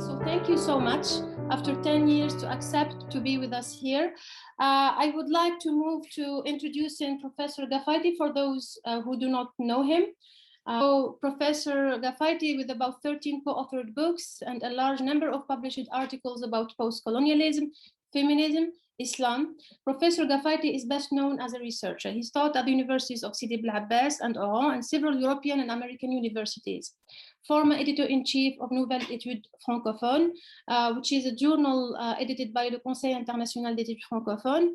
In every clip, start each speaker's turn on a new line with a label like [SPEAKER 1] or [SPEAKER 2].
[SPEAKER 1] So thank you so much. After 10 years to accept to be with us here. I would like to move to introducing Professor GAFAITI for those who do not know him. Professor GAFAITI, with about 13 co-authored books and a large number of published articles about post-colonialism, feminism, Islam, Professor GAFAITI is best known as a researcher. He's taught at the universities of Sidi Bel Abbas and Oran and several European and American universities. Former editor-in-chief of Nouvelles Études Francophones, which is a journal edited by the Conseil International d'Études Francophones.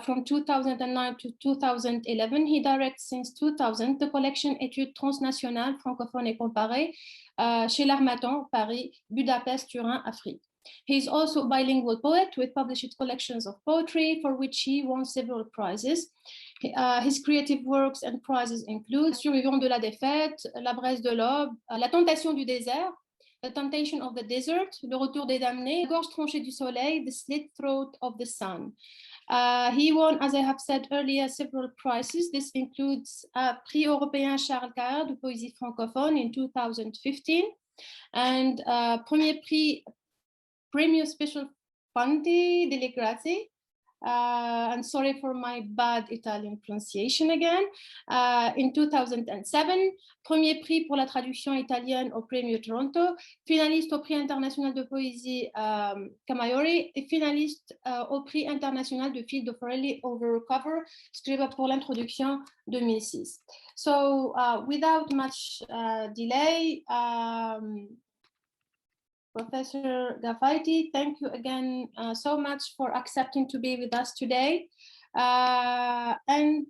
[SPEAKER 1] From 2009 to 2011, he directs since 2000 the collection Études Transnational Francophones et Comparées chez l'Harmattan, Paris, Budapest, Turin, Afrique. He is also a bilingual poet with published collections of poetry for which he won several prizes. His creative works and prizes include Survivants de la défaite, La braise de l'aube, La tentation du désert, The Temptation of the Desert, Le retour des damnés, Gorge tranchée du soleil, The slit throat of the sun. He won, as I have said earlier, several prizes. This includes Prix européen Charles Carrère de poésie francophone in 2015 and Premier Prix Premio Special Fanti delle Grazie. And sorry for my bad Italian pronunciation again, in 2007, Premier Prix pour la traduction italienne au Premio Toronto, finaliste au Prix international de poésie Camaiore et finaliste au Prix international de Field of Rally Over Cover, scriva pour l'introduction 2006. So without much delay, Professor GAFAITI, thank you again so much for accepting to be with us today. And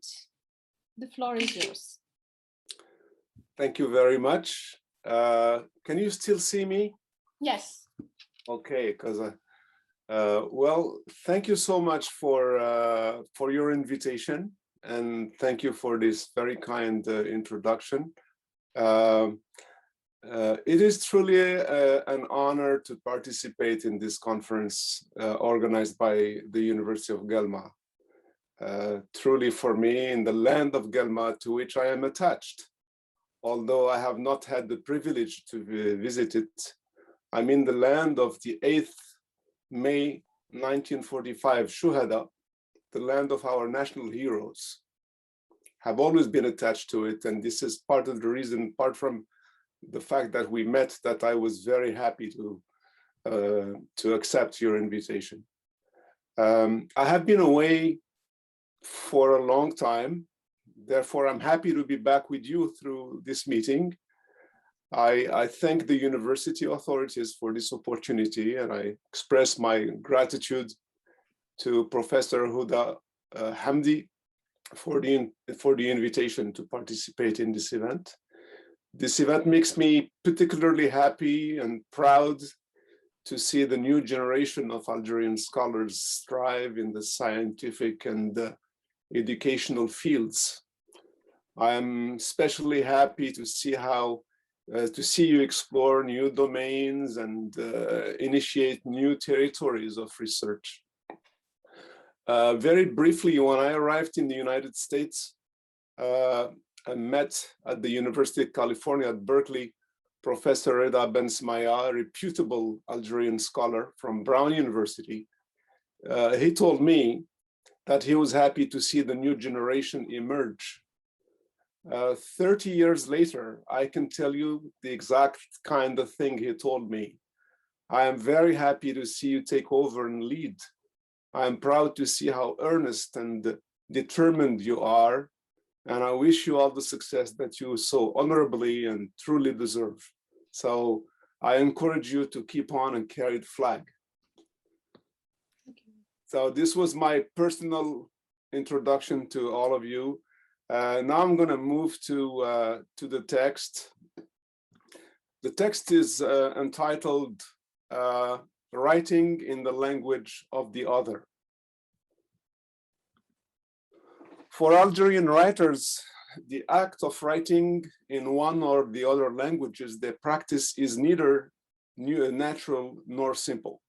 [SPEAKER 1] the floor is yours.
[SPEAKER 2] Thank you very much. Can you still see me?
[SPEAKER 1] Yes.
[SPEAKER 2] Okay, because well, thank you so much for your invitation, and thank you for this very kind introduction. It is truly an honor to participate in this conference organized by the University of Guelma. Truly for me, in the land of Guelma, to which I am attached. Although I have not had the privilege to visit it, I'm in the land of the 8th May 1945 Shuhada, the land of our national heroes. Have always been attached to it, and this is part of the reason, apart from the fact that we met, that I was very happy to accept your invitation. I have been away for a long time, therefore I'm happy to be back with you through this meeting. I thank the university authorities for this opportunity, and I express my gratitude to Professor Houda HAMDI for the invitation to participate in this event. This event makes me particularly happy and proud to see the new generation of Algerian scholars thrive in the scientific and educational fields. I am especially happy to see you explore new domains and initiate new territories of research. Very briefly, when I arrived in the United States, I met at the University of California at Berkeley, Professor Reda Ben Smaya, a reputable Algerian scholar from Brown University. He told me that he was happy to see the new generation emerge. 30 years later, I can tell you the exact kind of thing he told me. I am very happy to see you take over and lead. I am proud to see how earnest and determined you are, and I wish you all the success that you so honorably and truly deserve. So I encourage you to keep on and carry the flag. So this was my personal introduction to all of you. Now I'm going to move to the text. The text is entitled Writing in the Language of the Other. For Algerian writers, the act of writing in one or the other languages they practice is neither natural nor simple.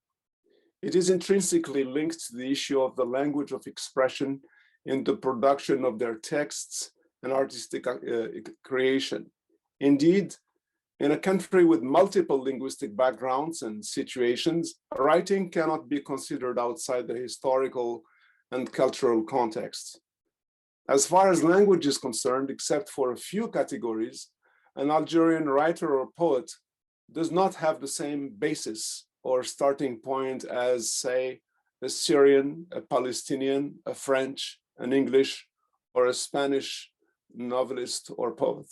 [SPEAKER 2] It is intrinsically linked to the issue of the language of expression in the production of their texts and artistic creation. Indeed, In a country with multiple linguistic backgrounds and situations, writing cannot be considered outside the historical and cultural context. As far as language is concerned, except for a few categories, an Algerian writer or poet does not have the same basis or starting point as, say, a Syrian, a Palestinian, a French, an English, or a Spanish novelist or poet.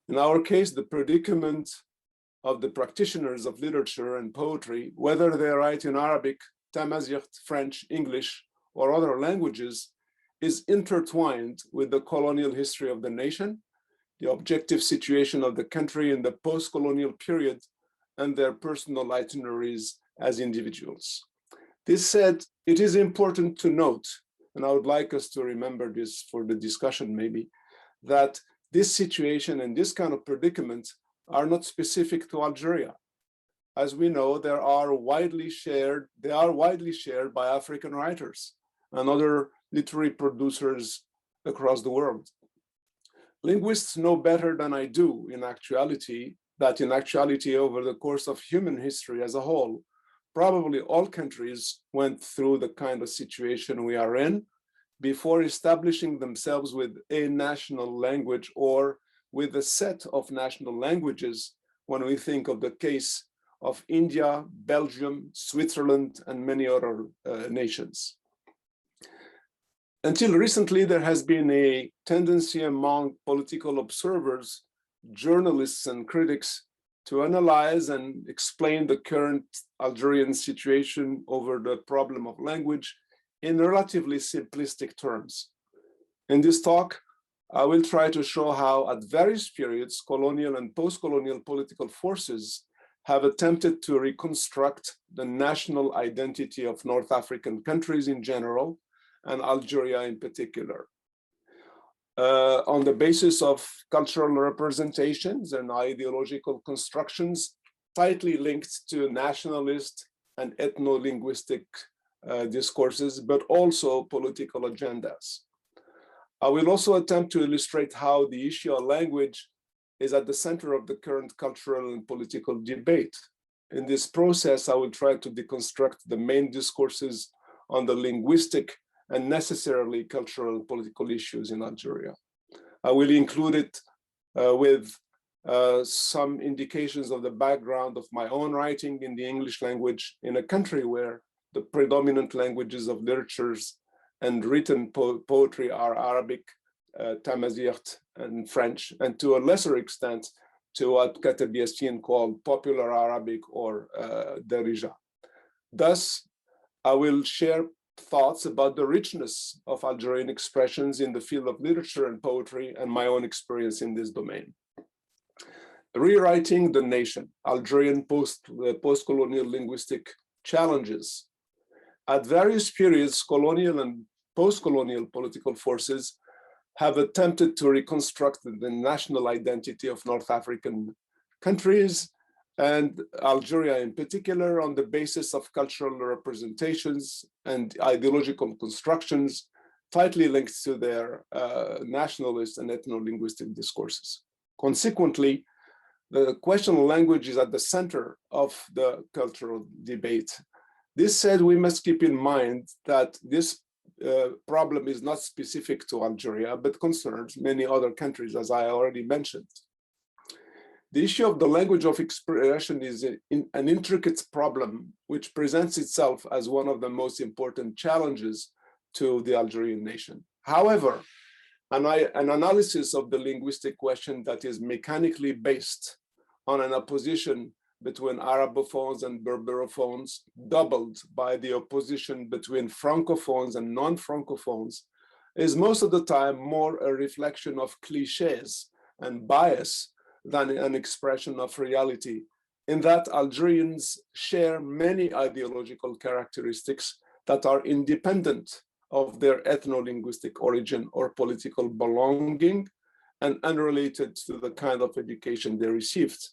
[SPEAKER 2] In our case, the predicament of the practitioners of literature and poetry, whether they write in Arabic, Tamazight, French, English, or other languages, is intertwined with the colonial history of the nation, the objective situation of the country in the post-colonial period, and their personal itineraries as individuals. This said, it is important to note, and I would like us to remember this for the discussion maybe, that this situation and this kind of predicament are not specific to Algeria. As we know, they are widely shared by African writers and other literary producers across the world. Linguists know better than I do that in actuality over the course of human history as a whole, probably all countries went through the kind of situation we are in before establishing themselves with a national language or with a set of national languages when we think of the case of India, Belgium, Switzerland, and many other nations. Until recently, there has been a tendency among political observers, journalists, and critics to analyze and explain the current Algerian situation over the problem of language in relatively simplistic terms. In this talk, I will try to show how at various periods, colonial and post-colonial political forces have attempted to reconstruct the national identity of North African countries in general, and Algeria in particular, on the basis of cultural representations and ideological constructions tightly linked to nationalist and ethno-linguistic discourses, but also political agendas. I will also attempt to illustrate how the issue of language is at the center of the current cultural and political debate. In this process, I will try to deconstruct the main discourses on the linguistic and necessarily cultural and political issues in Algeria. I will include it with some indications of the background of my own writing in the English language in a country where the predominant languages of literatures and written poetry are Arabic, Tamazight, and French, and to a lesser extent to what Kateb Yassin called popular Arabic or Darija. Thus, I will share thoughts about the richness of Algerian expressions in the field of literature and poetry and my own experience in this domain. Rewriting the nation, Algerian post-colonial linguistic challenges. At various periods, colonial and post-colonial political forces have attempted to reconstruct the national identity of North African countries and Algeria in particular on the basis of cultural representations and ideological constructions tightly linked to their nationalist and ethno-linguistic discourses. Consequently, the question of language is at the center of the cultural debate. This said, we must keep in mind that this problem is not specific to Algeria, but concerns many other countries, as I already mentioned. The issue of the language of expression is an intricate problem which presents itself as one of the most important challenges to the Algerian nation. However, an analysis of the linguistic question that is mechanically based on an opposition between Arabophones and Berberophones, doubled by the opposition between Francophones and non-Francophones, is most of the time more a reflection of cliches and bias than an expression of reality, in that Algerians share many ideological characteristics that are independent of their ethno-linguistic origin or political belonging and unrelated to the kind of education they received.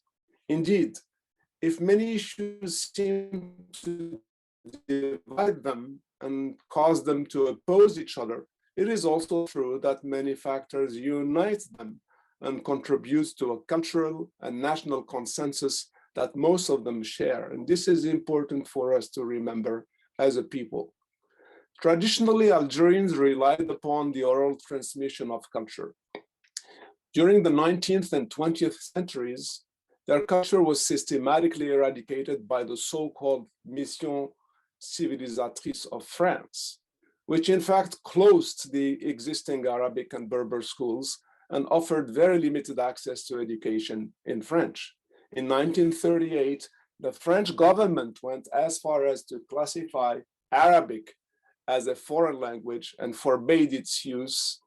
[SPEAKER 2] Indeed, if many issues seem to divide them and cause them to oppose each other, it is also true that many factors unite them and contributes to a cultural and national consensus that most of them share. And this is important for us to remember as a people. Traditionally, Algerians relied upon the oral transmission of culture. During the 19th and 20th centuries, their culture was systematically eradicated by the so-called Mission Civilisatrice of France, which in fact closed the existing Arabic and Berber schools and offered very limited access to education in French. In 1938, the French government went as far as to classify Arabic as a foreign language and forbade its use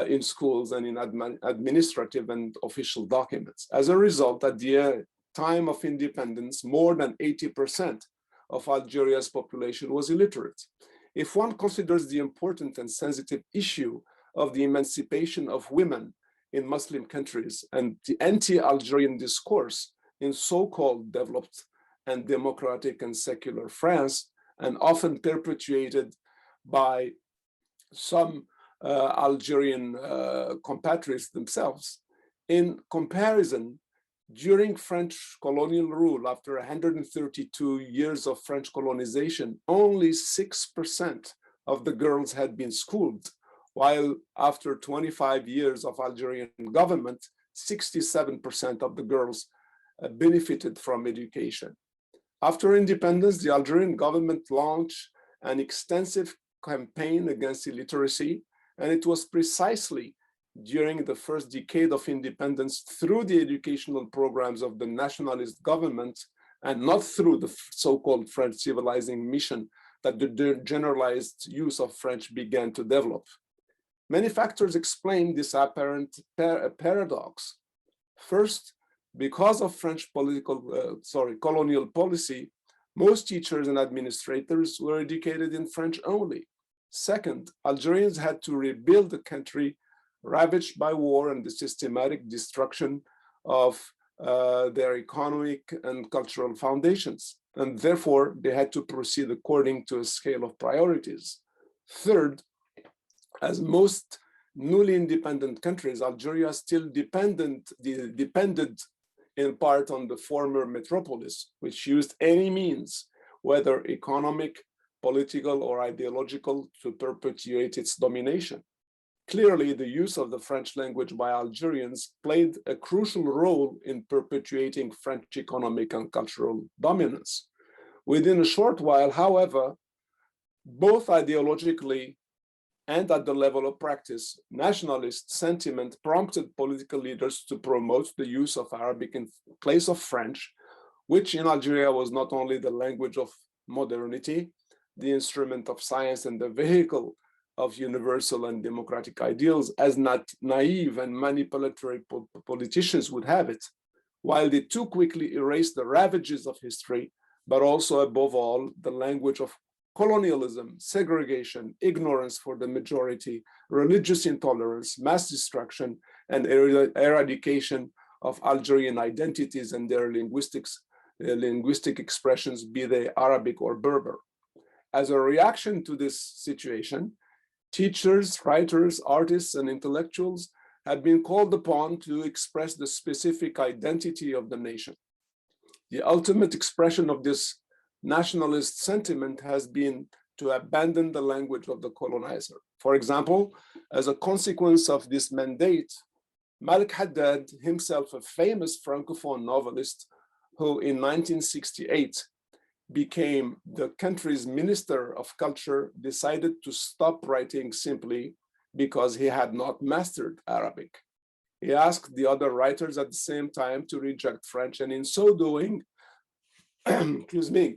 [SPEAKER 2] in schools and in administrative and official documents. As a result, at the time of independence, more than 80% of Algeria's population was illiterate. If one considers the important and sensitive issue of the emancipation of women in Muslim countries and the anti-Algerian discourse in so-called developed and democratic and secular France, and often perpetuated by some Algerian compatriots themselves. In comparison, during French colonial rule, after 132 years of French colonization, only 6% of the girls had been schooled, while after 25 years of Algerian government, 67% of the girls benefited from education. After independence, the Algerian government launched an extensive campaign against illiteracy, and it was precisely during the first decade of independence through the educational programs of the nationalist government and not through the so-called French civilizing mission that the generalized use of French began to develop. Many factors explain this apparent paradox. First, because of French colonial policy, most teachers and administrators were educated in French only. Second, Algerians had to rebuild a country ravaged by war and the systematic destruction of their economic and cultural foundations, and therefore they had to proceed according to a scale of priorities. Third, as most newly independent countries, Algeria still depended in part on the former metropolis, which used any means, whether economic, political, or ideological, to perpetuate its domination. Clearly, the use of the French language by Algerians played a crucial role in perpetuating French economic and cultural dominance. Within a short while, however, both ideologically and at the level of practice, nationalist sentiment prompted political leaders to promote the use of Arabic in place of French, which in Algeria was not only the language of modernity, the instrument of science, and the vehicle of universal and democratic ideals, as not naive and manipulatory politicians would have it, while they too quickly erased the ravages of history, but also, above all, the language of colonialism, segregation, ignorance for the majority, religious intolerance, mass destruction, and eradication of Algerian identities and their linguistic expressions, be they Arabic or Berber. As a reaction to this situation, teachers, writers, artists, and intellectuals have been called upon to express the specific identity of the nation. The ultimate expression of this nationalist sentiment has been to abandon the language of the colonizer. For example, as a consequence of this mandate, Malik Haddad, himself a famous Francophone novelist, who in 1968 became the country's Minister of Culture, decided to stop writing simply because he had not mastered Arabic. He asked the other writers at the same time to reject French, and in so doing, excuse me,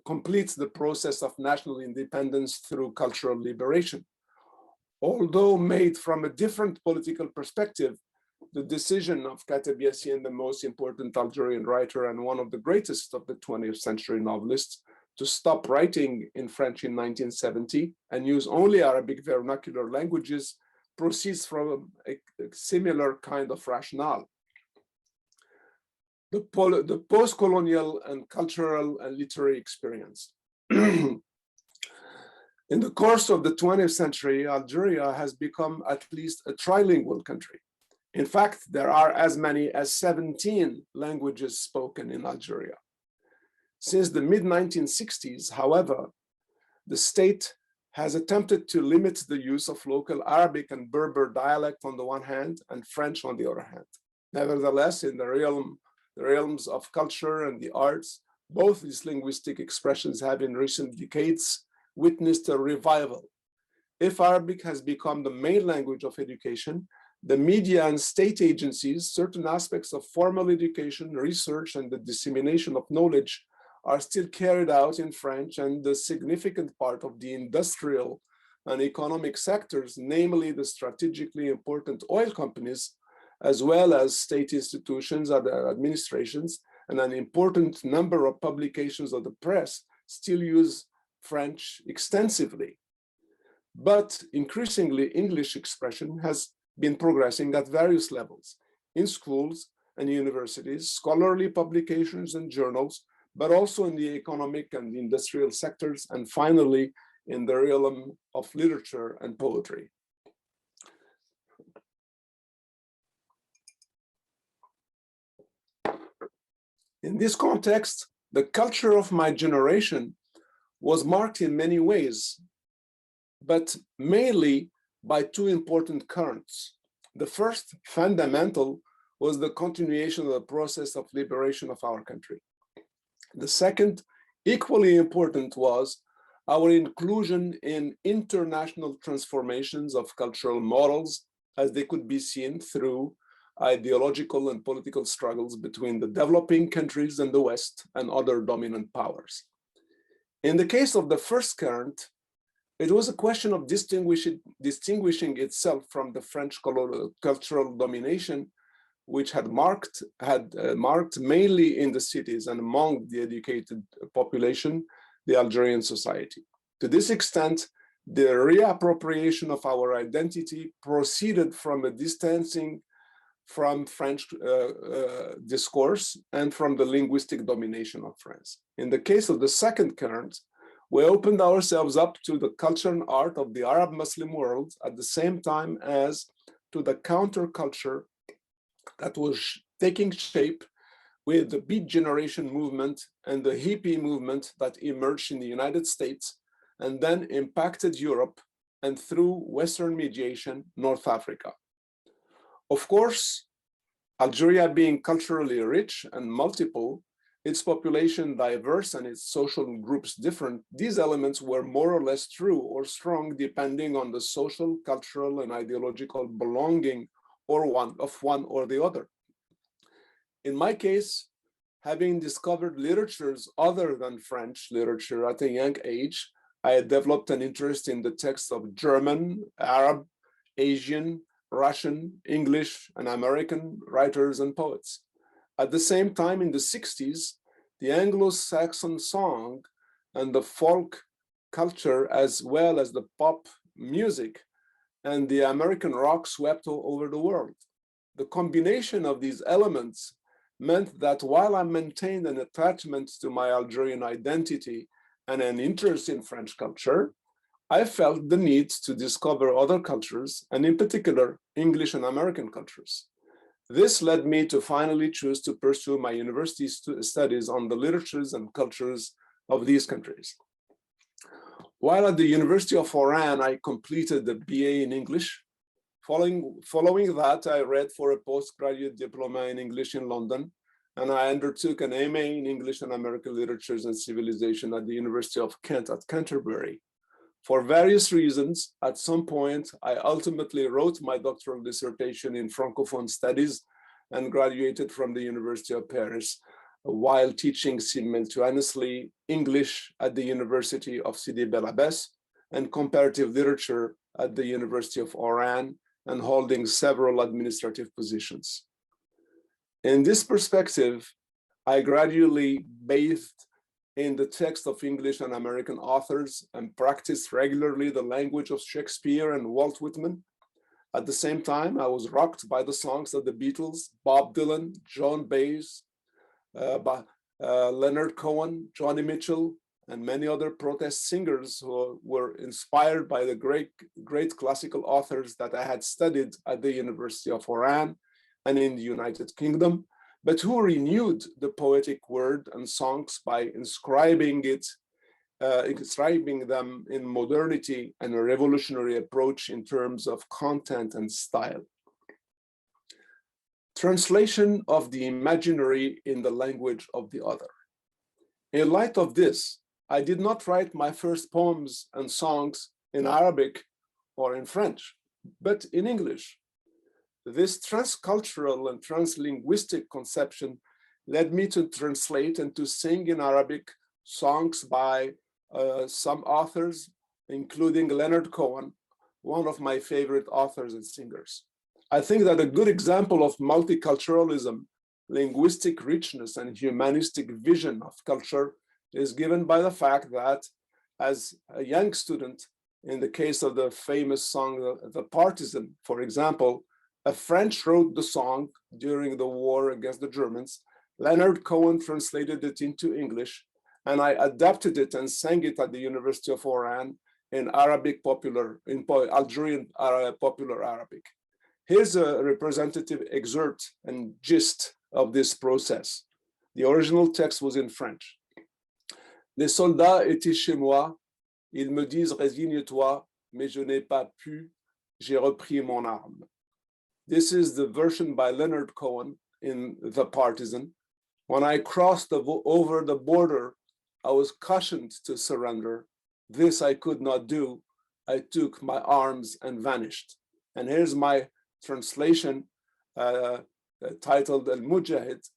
[SPEAKER 2] completes the process of national independence through cultural liberation. Although made from a different political perspective, the decision of Kateb Yassine, the most important Algerian writer and one of the greatest of the 20th century novelists, to stop writing in French in 1970 and use only Arabic vernacular languages proceeds from a similar kind of rationale. The post-colonial and cultural and literary experience. In the course of the 20th century, Algeria has become at least a trilingual country. In fact, there are as many as 17 languages spoken in Algeria. Since the mid-1960s, however, the state has attempted to limit the use of local Arabic and Berber dialect on the one hand and French on the other hand. Nevertheless, in the realms of culture and the arts, both these linguistic expressions have in recent decades witnessed a revival. If Arabic has become the main language of education, the media and state agencies, certain aspects of formal education, research, and the dissemination of knowledge are still carried out in French, and the significant part of the industrial and economic sectors, namely the strategically important oil companies, as well as state institutions and administrations, and an important number of publications of the press still use French extensively. But increasingly, English expression has been progressing at various levels in schools and universities, scholarly publications and journals, but also in the economic and industrial sectors, and finally, in the realm of literature and poetry. In this context, the culture of my generation was marked in many ways, but mainly by two important currents. The first, fundamental, was the continuation of the process of liberation of our country. The second, equally important, was our inclusion in international transformations of cultural models as they could be seen through ideological and political struggles between the developing countries and the West and other dominant powers. In the case of the first current, it was a question of distinguishing itself from the French cultural domination, which had marked mainly in the cities and among the educated population, the Algerian society. To this extent, the reappropriation of our identity proceeded from a distancing from French discourse and from the linguistic domination of France. In the case of the second current, we opened ourselves up to the culture and art of the Arab Muslim world at the same time as to the counterculture that was taking shape with the Beat Generation movement and the hippie movement that emerged in the United States and then impacted Europe and through Western mediation, North Africa. Of course, Algeria being culturally rich and multiple, its population diverse and its social groups different, these elements were more or less true or strong depending on the social, cultural, and ideological belonging of one or the other. In my case, having discovered literatures other than French literature at a young age, I had developed an interest in the texts of German, Arab, Asian, Russian, English, and American writers and poets. At the same time, in the 60s, the Anglo-Saxon song and the folk culture, as well as the pop music and the American rock swept over the world. The combination of these elements meant that while I maintained an attachment to my Algerian identity and an interest in French culture, I felt the need to discover other cultures, and in particular, English and American cultures. This led me to finally choose to pursue my university studies on the literatures and cultures of these countries. While at the University of Oran, I completed the BA in English. Following that, I read for a postgraduate diploma in English in London, and I undertook an MA in English and American Literatures and Civilization at the University of Kent at Canterbury. For various reasons, at some point, I ultimately wrote my doctoral dissertation in Francophone studies and graduated from the University of Paris while teaching simultaneously English at the University of Sidi Bel Abbes and comparative literature at the University of Oran, and holding several administrative positions. In this perspective, I gradually bathed in the text of English and American authors and practiced regularly the language of Shakespeare and Walt Whitman. At the same time, I was rocked by the songs of the Beatles, Bob Dylan, Joan Baez, Leonard Cohen, Joni Mitchell, and many other protest singers who were inspired by the great classical authors that I had studied at the University of Oran and in the United Kingdom, but who renewed the poetic word and songs by inscribing them in modernity and a revolutionary approach in terms of content and style. Translation of the imaginary in the language of the other. In light of this, I did not write my first poems and songs in Arabic or in French, but in English. This transcultural and translinguistic conception led me to translate and to sing in Arabic songs by some authors, including Leonard Cohen, one of my favorite authors and singers. I think that a good example of multiculturalism, linguistic richness, and humanistic vision of culture is given by the fact that as a young student, in the case of the famous song, The Partisan, for example, a French wrote the song during the war against the Germans. Leonard Cohen translated it into English, and I adapted it and sang it at the University of Oran in Algerian popular Arabic. Here's a representative excerpt and gist of this process. The original text was in French. Les soldats étaient chez moi, ils me disent résigne-toi, mais je n'ai pas pu, j'ai repris mon arme. This is the version by Leonard Cohen in The Partisan. When I crossed over the border, I was cautioned to surrender. This I could not do. I took my arms and vanished. And here's my translation titled Al-Mujahid.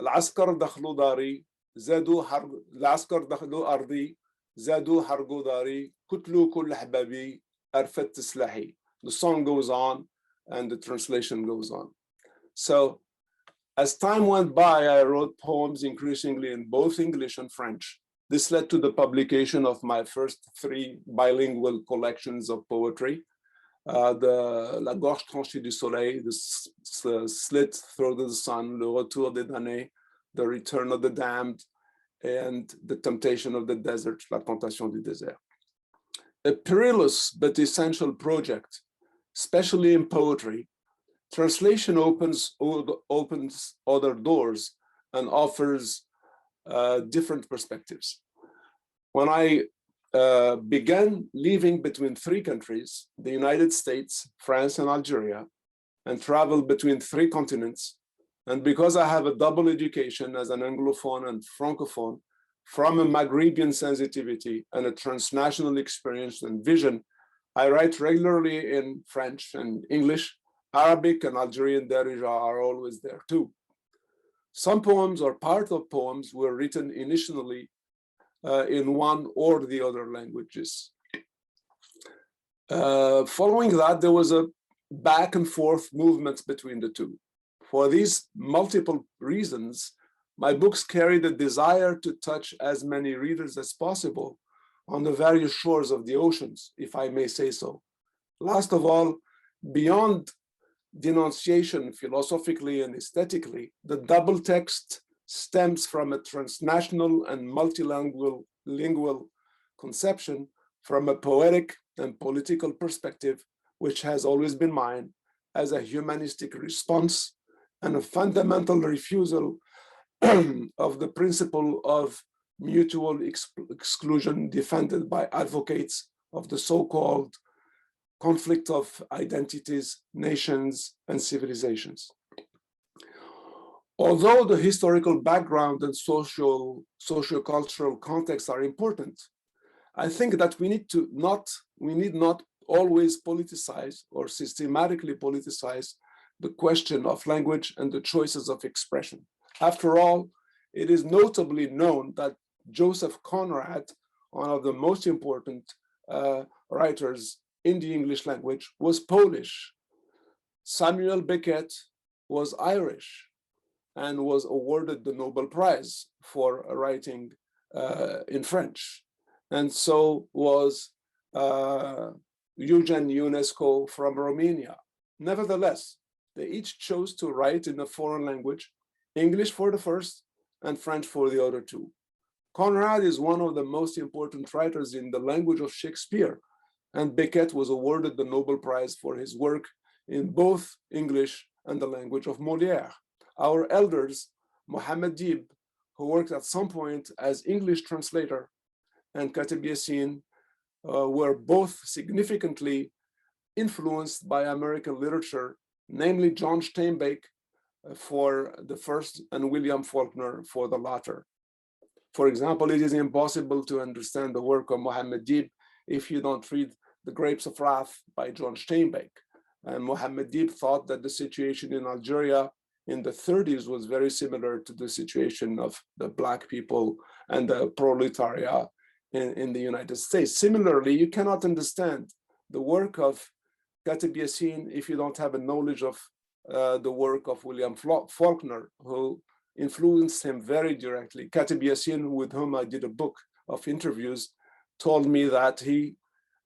[SPEAKER 2] العسكر دخلوا داري العسكر دخلوا أرضي زادوا حرقوا داري قتلوا كل أحبابي أرفدت سلاحي. The song goes on and the translation goes on. So as time went by, I wrote poems increasingly in both English and French. This led to the publication of my first 3 bilingual collections of poetry. The La Gorge tranchée du soleil, the Slit Throat of the Sun, Le Retour des damnés, The Return of the Damned, and The Temptation of the Desert, La Tentation du Désert. A perilous but essential project, especially in poetry. Translation opens other doors and offers different perspectives. When I began living between 3 countries, the United States, France, and Algeria, and traveled between 3 continents, and because I have a double education as an Anglophone and Francophone, from a Maghrebian sensitivity and a transnational experience and vision, I write regularly in French and English. Arabic and Algerian Darija are always there too. Some poems or part of poems were written initially in one or the other languages. Following that, there was a back and forth movement between the two. For these multiple reasons, my books carry the desire to touch as many readers as possible on the various shores of the oceans, if I may say so. Last of all, beyond denunciation philosophically and aesthetically, the double text stems from a transnational and multilingual conception from a poetic and political perspective, which has always been mine as a humanistic response and a fundamental refusal of the principle of mutual exclusion defended by advocates of the so-called conflict of identities, nations, and civilizations. Although the historical background and socio-cultural context are important, I think that we need not always politicize or systematically politicize the question of language and the choices of expression. After all, it is notably known that Joseph Conrad, one of the most important writers in the English language, was Polish. Samuel Beckett was Irish and was awarded the Nobel Prize for writing in French. And so was Eugen Ionesco from Romania. Nevertheless, they each chose to write in a foreign language, English for the first and French for the other 2. Conrad is one of the most important writers in the language of Shakespeare, and Beckett was awarded the Nobel Prize for his work in both English and the language of Molière. Our elders, Mohammed Dib, who worked at some point as English translator, and Katib Yassin were both significantly influenced by American literature, namely John Steinbeck for the first and William Faulkner for the latter. For example, it is impossible to understand the work of Mohammed Dib if you don't read The Grapes of Wrath by John Steinbeck. And Mohammed Dib thought that the situation in Algeria in the 30s was very similar to the situation of the Black people and the proletariat in the United States. Similarly, you cannot understand the work of Katib Yassin if you don't have a knowledge of the work of William Faulkner, who influenced him very directly. Katib Yassin, with whom I did a book of interviews, told me that he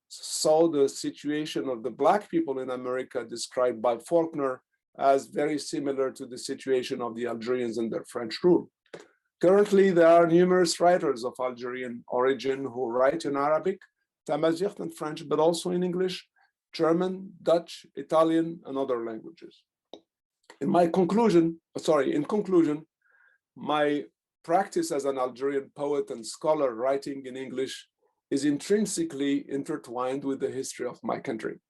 [SPEAKER 2] saw the situation of the Black people in America described by Faulkner as very similar to the situation of the Algerians under French rule. Currently, there are numerous writers of Algerian origin who write in Arabic, Tamazight, and French, but also in English, German, Dutch, Italian, and other languages. In conclusion, my practice as an Algerian poet and scholar writing in English is intrinsically intertwined with the history of my country.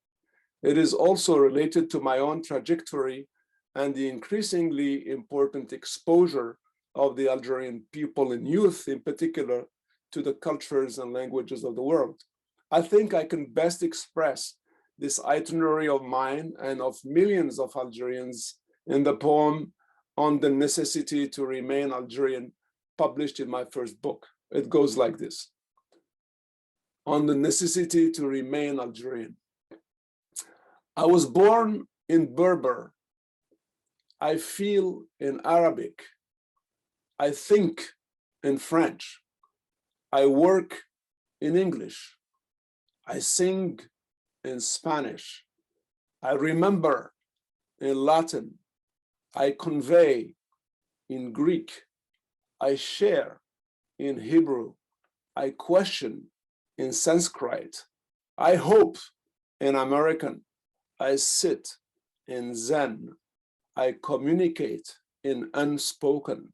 [SPEAKER 2] It is also related to my own trajectory and the increasingly important exposure of the Algerian people and youth in particular to the cultures and languages of the world. I think I can best express this itinerary of mine and of millions of Algerians in the poem On the Necessity to Remain Algerian, published in my first book. It goes like this. On the necessity to remain Algerian. I was born in Berber. I feel in Arabic. I think in French. I work in English. I sing in Spanish. I remember in Latin. I convey in Greek. I share in Hebrew. I question in Sanskrit. I hope in American. I sit in Zen. I communicate in unspoken.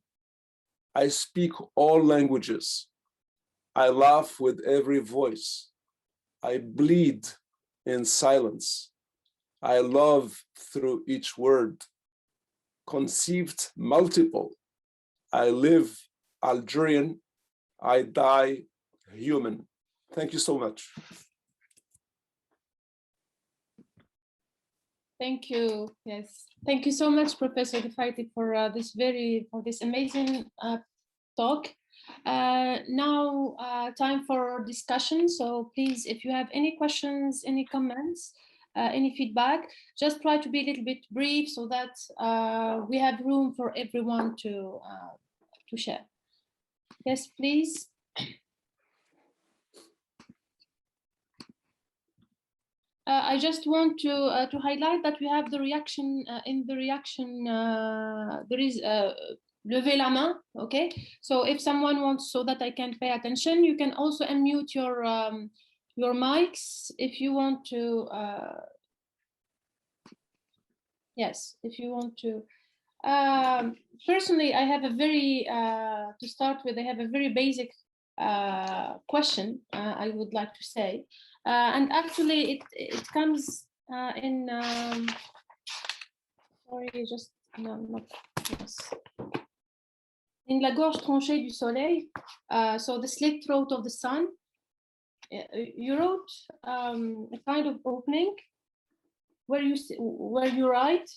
[SPEAKER 2] I speak all languages. I laugh with every voice. I bleed in silence. I love through each word. Conceived multiple. I live Algerian. I die human. Thank you so much.
[SPEAKER 1] Thank you. Yes, thank you so much, Professor GAFAITI, for this amazing talk. Now, time for discussion. So please, if you have any questions, any comments, any feedback, just try to be a little bit brief so that we have room for everyone to share. Yes, please. I just want to highlight that we have the reaction in the reaction. There is lever la main, okay? So if someone wants, so that I can pay attention, you can also unmute your mics if you want to. Yes, if you want to. Personally, I have a very to start with. I have a very basic question. I would like to say. And actually, it comes in. Sorry, just no, not yes. In La Gorge Tranchée du Soleil, so the slit throat of the sun. You wrote a kind of opening where you write,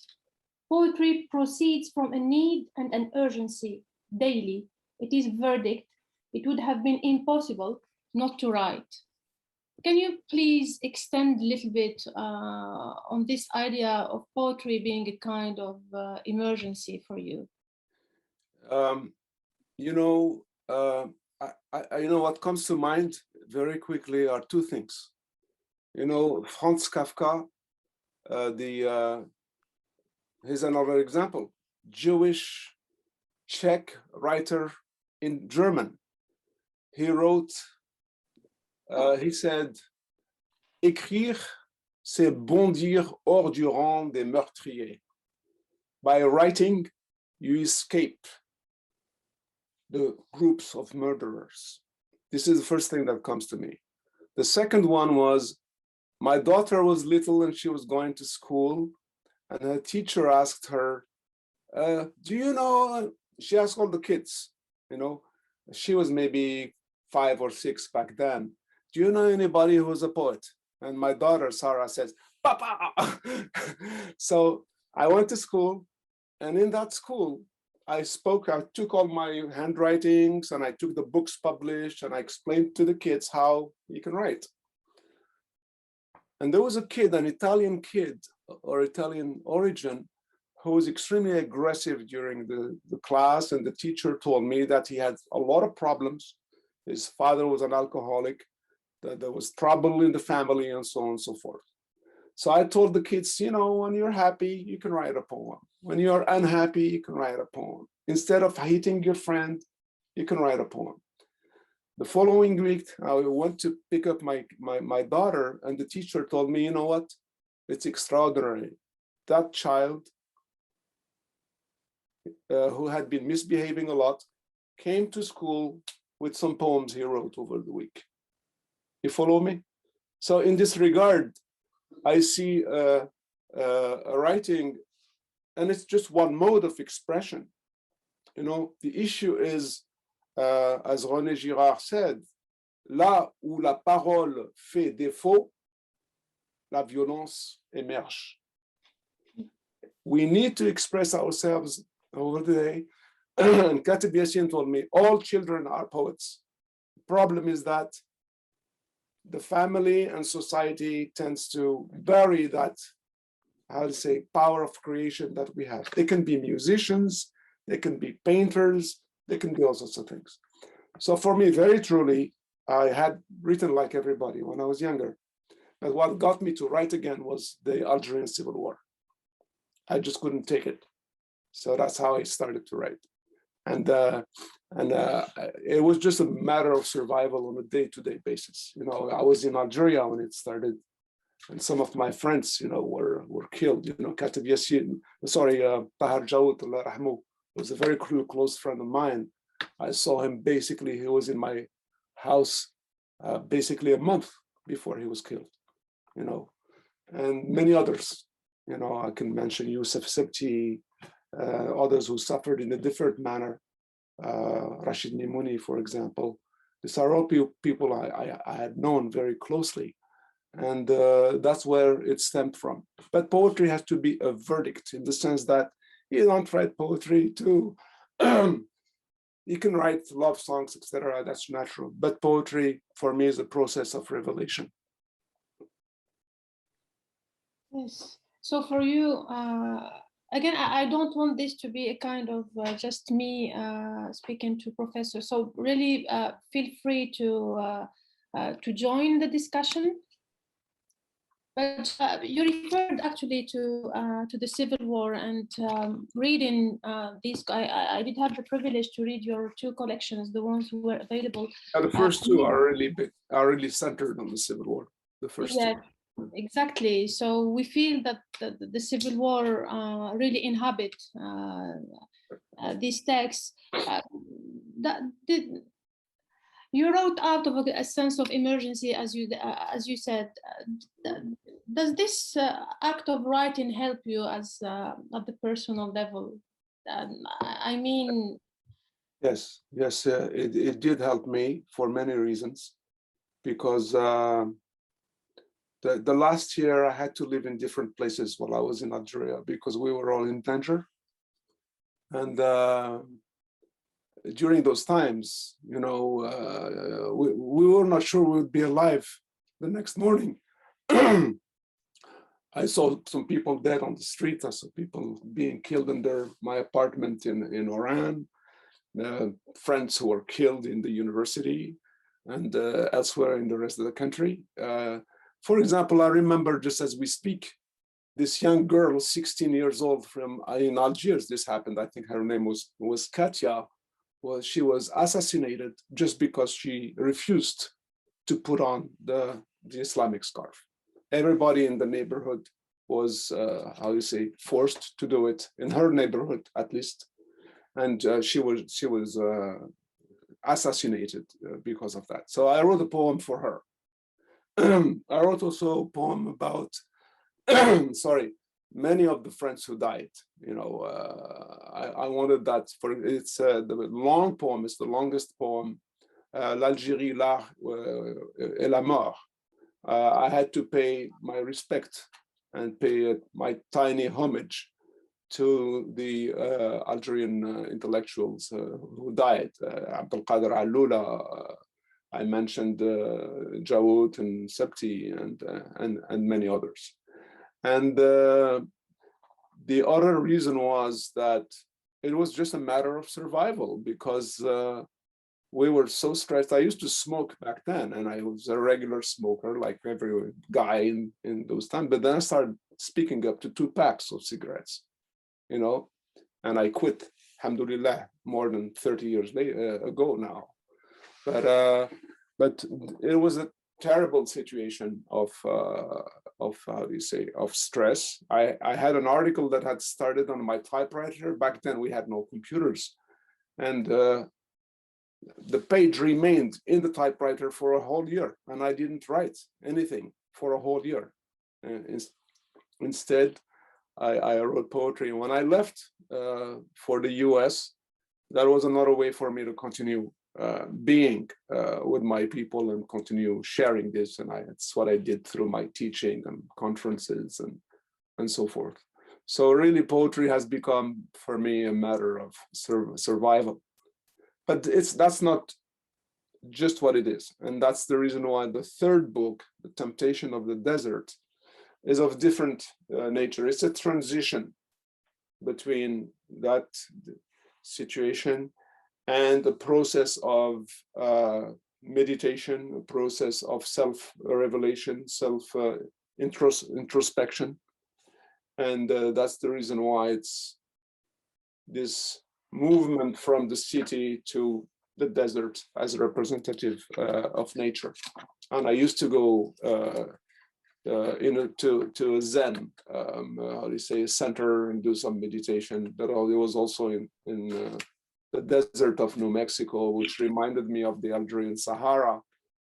[SPEAKER 1] poetry proceeds from a need and an urgency daily. It is verdict. It would have been impossible not to write. Can you please extend a little bit on this idea of poetry being a kind of emergency for you?
[SPEAKER 2] You know, what comes to mind very quickly are two things. You know, Franz Kafka, here's another example, Jewish Czech writer in German. He wrote, he said, écrire, c'est bondir hors du rang des meurtriers. by writing, you escape the groups of murderers. This is the first thing that comes to me. The second one was, my daughter was little and she was going to school, and her teacher asked her, do you know, she asked all the kids, you know, she was maybe 5 or 6 back then, do you know anybody who's a poet? And my daughter, Sarah, says, Papa! So I went to school, and in that school, I took all my handwritings and I took the books published and I explained to the kids how you can write. And there was a kid, an Italian kid or Italian origin, who was extremely aggressive during the class, and the teacher told me that he had a lot of problems. His father was an alcoholic, that there was trouble in the family, and so on and so forth. So I told the kids, you know, when you're happy, you can write a poem. When you're unhappy, you can write a poem. Instead of hating your friend, you can write a poem. The following week, I went to pick up my daughter, and the teacher told me, you know what? It's extraordinary. That child who had been misbehaving a lot came to school with some poems he wrote over the week. You follow me? So in this regard, I see writing, and it's just one mode of expression. You know, the issue is, as René Girard said, là où la parole fait défaut, la violence émerge. We need to express ourselves over the day. And Khatib Yassine told me, all children are poets. The problem is that the family and society tends to bury that, how to say, power of creation that we have. They can be musicians, they can be painters, they can be all sorts of things. So for me, very truly, I had written like everybody when I was younger. But what got me to write again was the Algerian Civil War. I just couldn't take it. So that's how I started to write. And it was just a matter of survival on a day-to-day basis. You know, I was in Algeria when it started, and some of my friends, you know, were killed. You know, Khatib Yassine, sorry, Tahar Jaoud, Allah rahmu, was a very close friend of mine. I saw him basically, he was in my house basically a month before he was killed, you know, and many others. You know, I can mention Youssef Sebti, others who suffered in a different manner, Rashid Mimouni, for example. These are all people I had known very closely, and that's where it stemmed from. But poetry has to be a verdict, in the sense that you don't write poetry to, you can write love songs, etc. That's natural. But poetry, for me, is a process of revelation.
[SPEAKER 1] Yes. So for you, again, I don't want this to be a kind of just me speaking to Professor. So really feel free to join the discussion. But you referred actually to the Civil War, and reading these. I did have the privilege to read your 2 collections, the ones who were available.
[SPEAKER 2] The first 2 are really centered on the Civil War. The first 2.
[SPEAKER 1] Exactly. So we feel that the Civil War really inhabit these texts. You wrote out of a sense of emergency, as you said. Does this act of writing help you as at the personal level? I mean,
[SPEAKER 2] yes, it did help me for many reasons, because the last year I had to live in different places while I was in Algeria because we were all in danger. And during those times, you know, we were not sure we would be alive the next morning. I saw some people dead on the street. I saw people being killed under my apartment in Oran, friends who were killed in the university and elsewhere in the rest of the country. For example, I remember, just as we speak, this young girl, 16 years old, from in Algiers. This happened. I think her name was Katia. Well, she was assassinated just because she refused to put on the Islamic scarf. Everybody in the neighborhood was, how you say, forced to do it in her neighborhood, at least. And she was assassinated because of that. So I wrote a poem for her. I wrote also a poem about, sorry, many of the friends who died. You know, I wanted that for, it's the long poem, it's the longest poem, L'Algérie, l'art et la mort. I had to pay my respect and pay my tiny homage to the Algerian intellectuals who died. Abdel Qadir Alula, I mentioned Jawout and Sabti and many others. And the other reason was that it was just a matter of survival, because we were so stressed. I used to smoke back then, and I was a regular smoker, like every guy in those times. But then I started speaking up to 2 packs of cigarettes, you know, and I quit, alhamdulillah, more than 30 years ago now. But it was a terrible situation of how do you say, of stress. I had an article that had started on my typewriter. Back then we had no computers, and the page remained in the typewriter for a whole year, and I didn't write anything for a whole year. Instead, I wrote poetry. And when I left for the US, that was another way for me to continue being with my people and continue sharing this. And it's what I did through my teaching and conferences and so forth. So really, poetry has become for me a matter of survival. But that's not just what it is. And that's the reason why the third book, The Temptation of the Desert, is of different nature. It's a transition between that situation and the process of meditation, a process of self-revelation, introspection. And that's the reason why it's this movement from the city to the desert as a representative of nature. And I used to go to a Zen, how do you say, a center, and do some meditation. But it was also in the desert of New Mexico, which reminded me of the Algerian Sahara.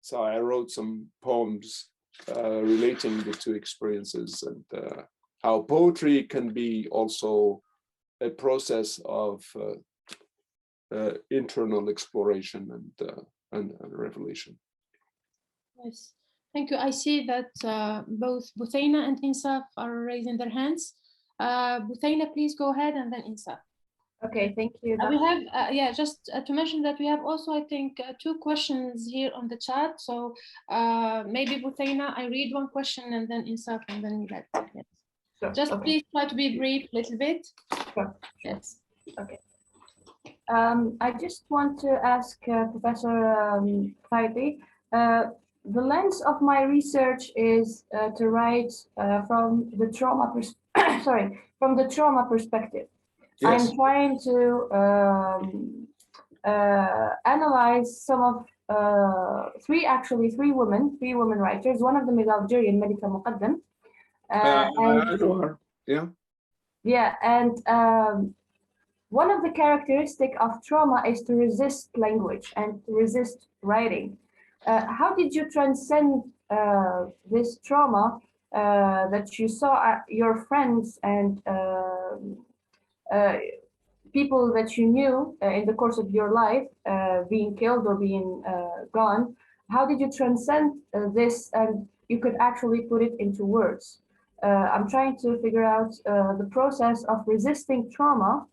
[SPEAKER 2] So I wrote some poems relating the 2 experiences, and how poetry can be also a process of internal exploration and revelation.
[SPEAKER 1] Yes, thank you. I see that both Boutheina and Insaf are raising their hands. Boutheina, please go ahead, and then Insaf.
[SPEAKER 3] Okay, thank you.
[SPEAKER 1] We have, just to mention that we have also, I think, 2 questions here on the chat. So maybe Boutheina, I read 1 question, and then Insaf, and then Milad. Yes.
[SPEAKER 3] Sure.
[SPEAKER 1] Just okay. Please try to be brief a little bit.
[SPEAKER 3] Sure.
[SPEAKER 1] Yes.
[SPEAKER 3] Okay. I just want to ask Professor GAFAITI, the lens of my research is to write from the trauma from the trauma perspective. Yes. I'm trying to analyze some of three women writers. One of them is Algerian, Malika Muqaddam. And one of the characteristics of trauma is to resist language and to resist writing. How did you transcend this trauma that you saw your friends and people that you knew in the course of your life being killed or being gone? How did you transcend this, and you could actually put it into words? I'm trying to figure out the process of resisting trauma,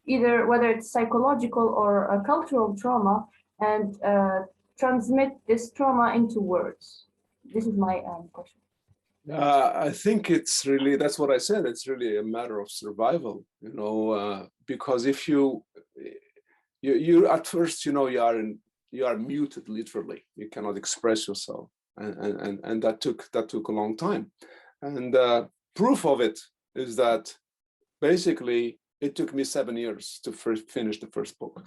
[SPEAKER 3] either whether it's psychological or a cultural trauma, and transmit this trauma into words. This is my question.
[SPEAKER 2] I think it's really, that's what I said, it's really a matter of survival, you know, because if you at first, you know, you are muted literally, you cannot express yourself, and that took a long time. And proof of it is that basically it took me 7 years to finish the first book.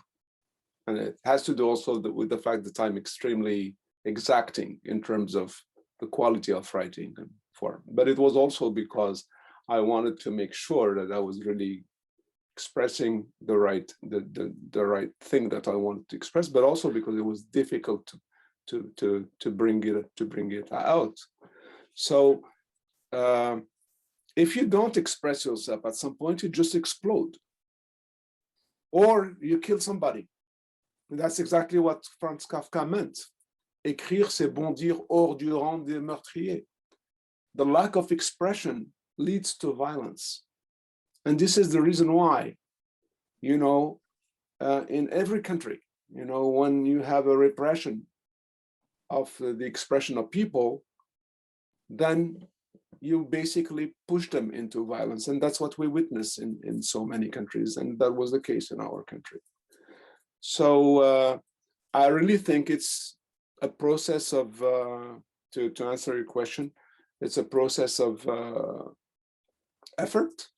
[SPEAKER 2] And it has to do also with the fact that I'm extremely exacting in terms of the quality of writing and form. But it was also because I wanted to make sure that I was really expressing the right thing that I wanted to express, but also because it was difficult to bring it out. So if you don't express yourself, at some point you just explode, or you kill somebody. And that's exactly what Franz Kafka meant. Écrire, c'est bondir hors du rang des meurtriers. The lack of expression leads to violence. And this is the reason why, you know, in every country, you know, when you have a repression of the expression of people, then you basically push them into violence. And that's what we witness in so many countries. And that was the case in our country. So I really think it's a process of, to answer your question, it's a process of effort,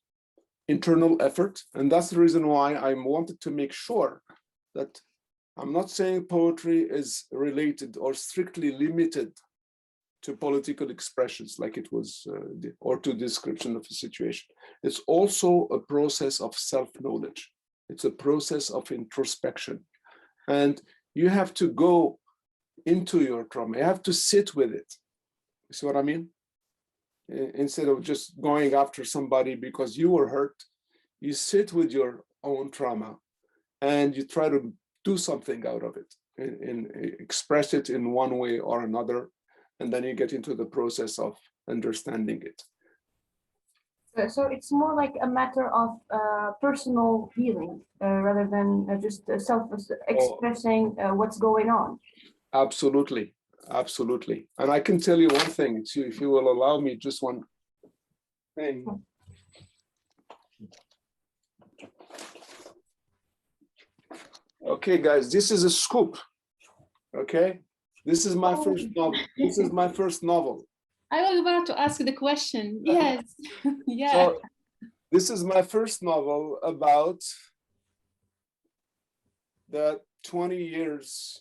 [SPEAKER 2] internal effort. And that's the reason why I wanted to make sure that I'm not saying poetry is related or strictly limited to political expressions like it was, or to description of a situation. It's also a process of self-knowledge. It's a process of introspection. And you have to go into your trauma. You have to sit with it. You see what I mean? Instead of just going after somebody because you were hurt, you sit with your own trauma and you try to do something out of it and express it in one way or another. And then you get into the process of understanding it.
[SPEAKER 3] So it's more like a matter of personal healing rather than just self-expressing what's going on.
[SPEAKER 2] Absolutely, absolutely. And I can tell you one thing, too, if you will allow me, just one thing. Okay, guys, this is a scoop. Okay, this is my first novel. This is my first novel.
[SPEAKER 1] I was about to ask the question. Yes. Yeah.
[SPEAKER 2] So this is my first novel about the 20 years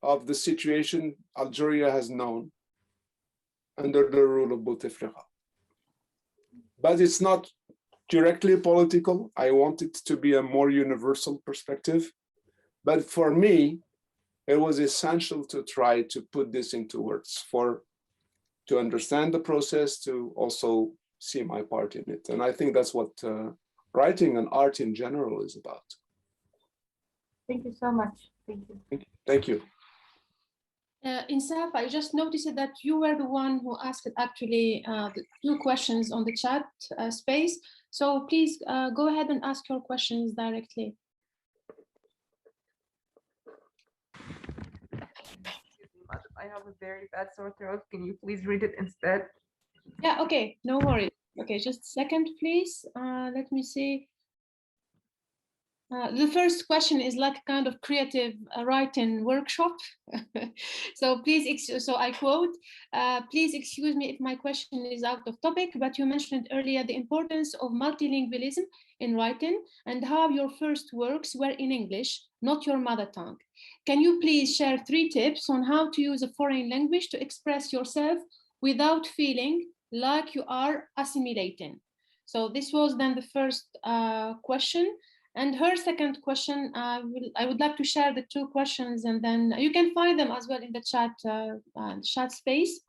[SPEAKER 2] of the situation Algeria has known under the rule of Bouteflika. But it's not directly political. I want it to be a more universal perspective. But for me, it was essential to try to put this into words, to understand the process, to also see my part in it. And I think that's what writing and art in general is about.
[SPEAKER 3] Thank you so much. Thank you.
[SPEAKER 2] Thank you.
[SPEAKER 1] Insaf, I just noticed that you were the one who asked actually the 2 questions on the chat space. So please go ahead and ask your questions directly.
[SPEAKER 4] I have a very bad sore throat. Can you please read it instead?
[SPEAKER 1] Yeah, okay, no worries. Okay, just a second, please. Let me see. The first question is like a kind of creative writing workshop. So please, so I quote, please excuse me if my question is out of topic, but you mentioned earlier the importance of multilingualism in writing and how your first works were in English, not your mother tongue. Can you please share 3 tips on how to use a foreign language to express yourself without feeling like you are assimilating? So this was then the first question. And her second question, I would like to share the 2 questions, and then you can find them as well in the chat space.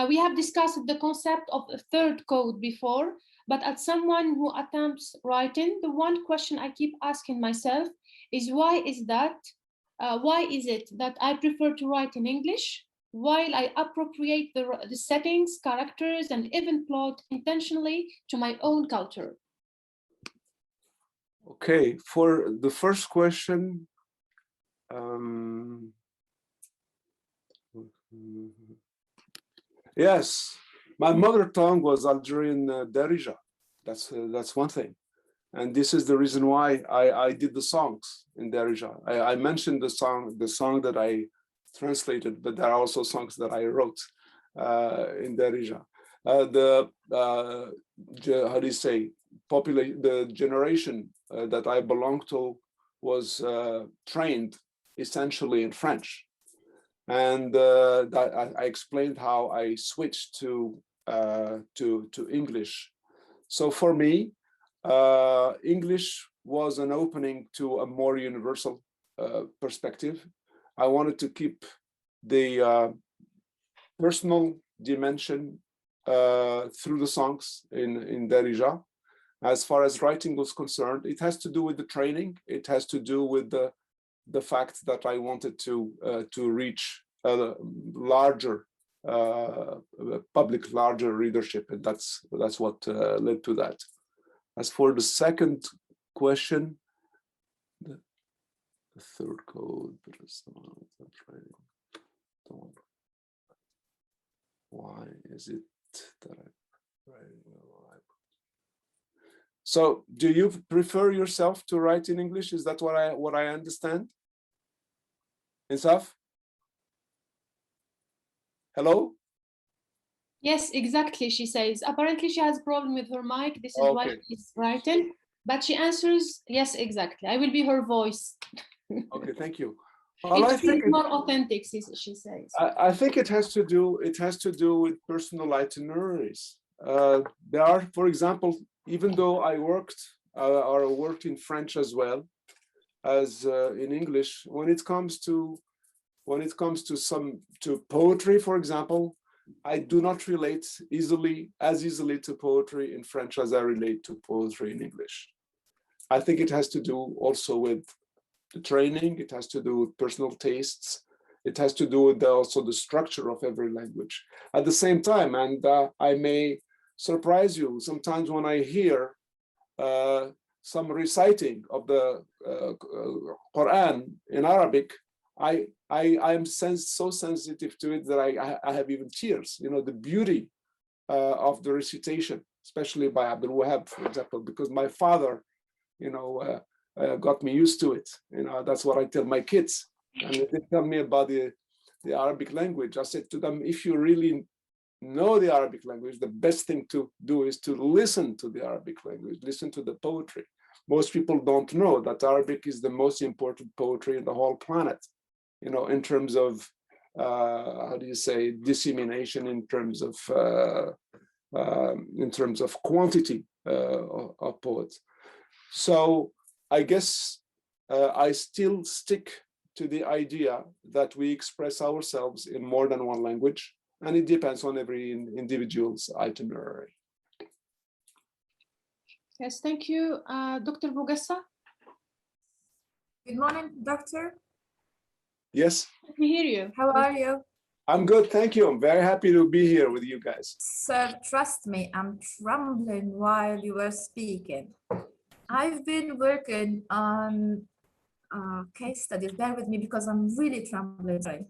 [SPEAKER 1] We have discussed the concept of a 3rd code before, but as someone who attempts writing, the one question I keep asking myself is why is it that I prefer to write in English while I appropriate the settings, characters, and even plot intentionally to my own culture?
[SPEAKER 2] Okay, for the first question, yes, my mother tongue was Algerian Darija. That's one thing. And this is the reason why I did the songs in Darija. I mentioned the song that I translated, but there are also songs that I wrote in Darija. How do you say, the generation that I belong to was trained essentially in French. And I explained how I switched to to English. So for me, English was an opening to a more universal perspective. I wanted to keep the personal dimension through the songs in Darija. As far as writing was concerned, it has to do with the training. It has to do with the fact that I wanted to reach a larger public, larger readership, and that's what led to that. As for the second question, the third code, why is it that I write? So, do you prefer yourself to write in English? Is that what I understand? Insaf? Hello?
[SPEAKER 1] Yes, exactly, she says. Apparently she has a problem with her mic. This is why she's writing. But she answers, yes, exactly. I will be her voice.
[SPEAKER 2] Okay, thank you.
[SPEAKER 1] Well, it feels more authentic, she says.
[SPEAKER 2] I think it has to do with personal itineraries. There are, for example, even though I worked in French as well as in English, when it comes to poetry, for example, I do not relate as easily to poetry in French as I relate to poetry in English. I think it has to do also with the training. It has to do with personal tastes. It has to do with also the structure of every language. At the same time, and I may surprise you, sometimes when I hear some reciting of the Quran in Arabic, I'm so sensitive to it that I have even tears. You know, the beauty of the recitation, especially by Abdul Wahab, for example, because my father, you know, got me used to it. You know, that's what I tell my kids. And they tell me about the Arabic language. I said to them, if you really know the Arabic language, the best thing to do is to listen to the Arabic language, listen to the poetry. Most people don't know that Arabic is the most important poetry in the whole planet, you know, in terms of, how do you say, dissemination, in terms of quantity of poets. So I guess I still stick to the idea that we express ourselves in more than one language, and it depends on every individual's itinerary.
[SPEAKER 1] Yes, thank you. Dr. Bouguessa?
[SPEAKER 5] Good morning, doctor.
[SPEAKER 2] Yes?
[SPEAKER 1] Let me hear you.
[SPEAKER 5] How are you?
[SPEAKER 2] I'm good, thank you. I'm very happy to be here with you guys.
[SPEAKER 5] Sir, trust me, I'm trembling while you were speaking. I've been working on case studies. Bear with me because I'm really trembling. Sorry.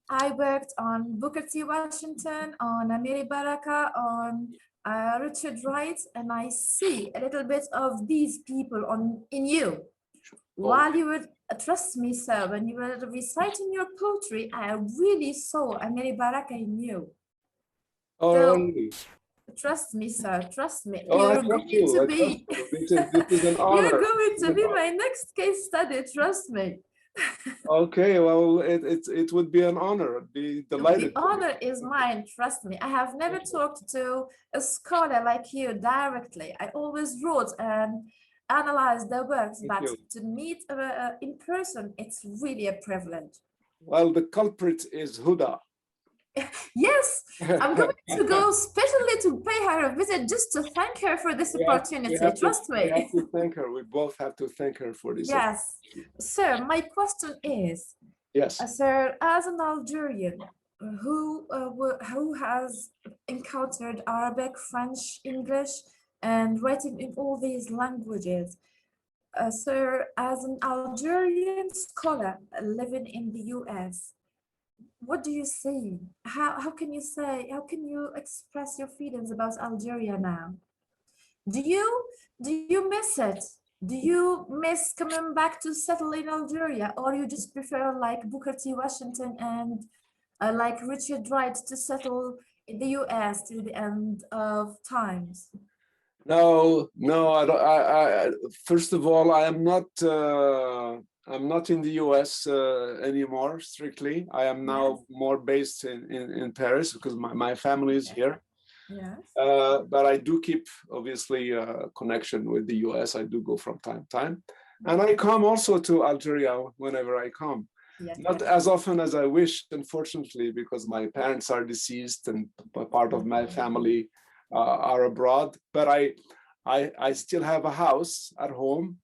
[SPEAKER 5] I worked on Booker T. Washington, on Amiri Baraka, on Richard Wright, and I see a little bit of these people in you. While you were, trust me, sir, when you were reciting your poetry, I really saw Amiri Baraka in you.
[SPEAKER 2] Oh,
[SPEAKER 5] So,
[SPEAKER 2] really?
[SPEAKER 5] trust me, sir, trust me.
[SPEAKER 2] Oh,
[SPEAKER 5] You're going to be,
[SPEAKER 2] this is an honor.
[SPEAKER 5] You're going to be my next case study, trust me.
[SPEAKER 2] Okay, well, it would be an honor. I'd be delighted.
[SPEAKER 5] The honor is mine, trust me. I have never talked to a scholar like you directly. I always wrote and analyzed their works, but to meet in person, it's really a privilege.
[SPEAKER 2] Well, the culprit is Houda.
[SPEAKER 5] Yes, I'm going to go specially to pay her a visit just to thank her for this opportunity. Trust me.
[SPEAKER 2] We have to thank her. We both have to thank her for this.
[SPEAKER 5] Yes. Sir, my question is,
[SPEAKER 2] yes,
[SPEAKER 5] sir, as an Algerian who has encountered Arabic, French, English, and writing in all these languages, sir, as an Algerian scholar living in the US, what do you see? How can you express your feelings about Algeria now? Do you miss it? Do you miss coming back to settle in Algeria, or you just prefer like Booker T. Washington and like Richard Wright to settle in the US till the end of times?
[SPEAKER 2] No, I don't. First of all, I'm not in the US anymore, strictly. I am now more based in Paris because my family is here.
[SPEAKER 5] Yes.
[SPEAKER 2] But I do keep, obviously, a connection with the US. I do go from time to time. And I come also to Algeria whenever I come.
[SPEAKER 5] Yes.
[SPEAKER 2] Not as often as I wish, unfortunately, because my parents are deceased and part of my family are abroad. But I still have a house at home,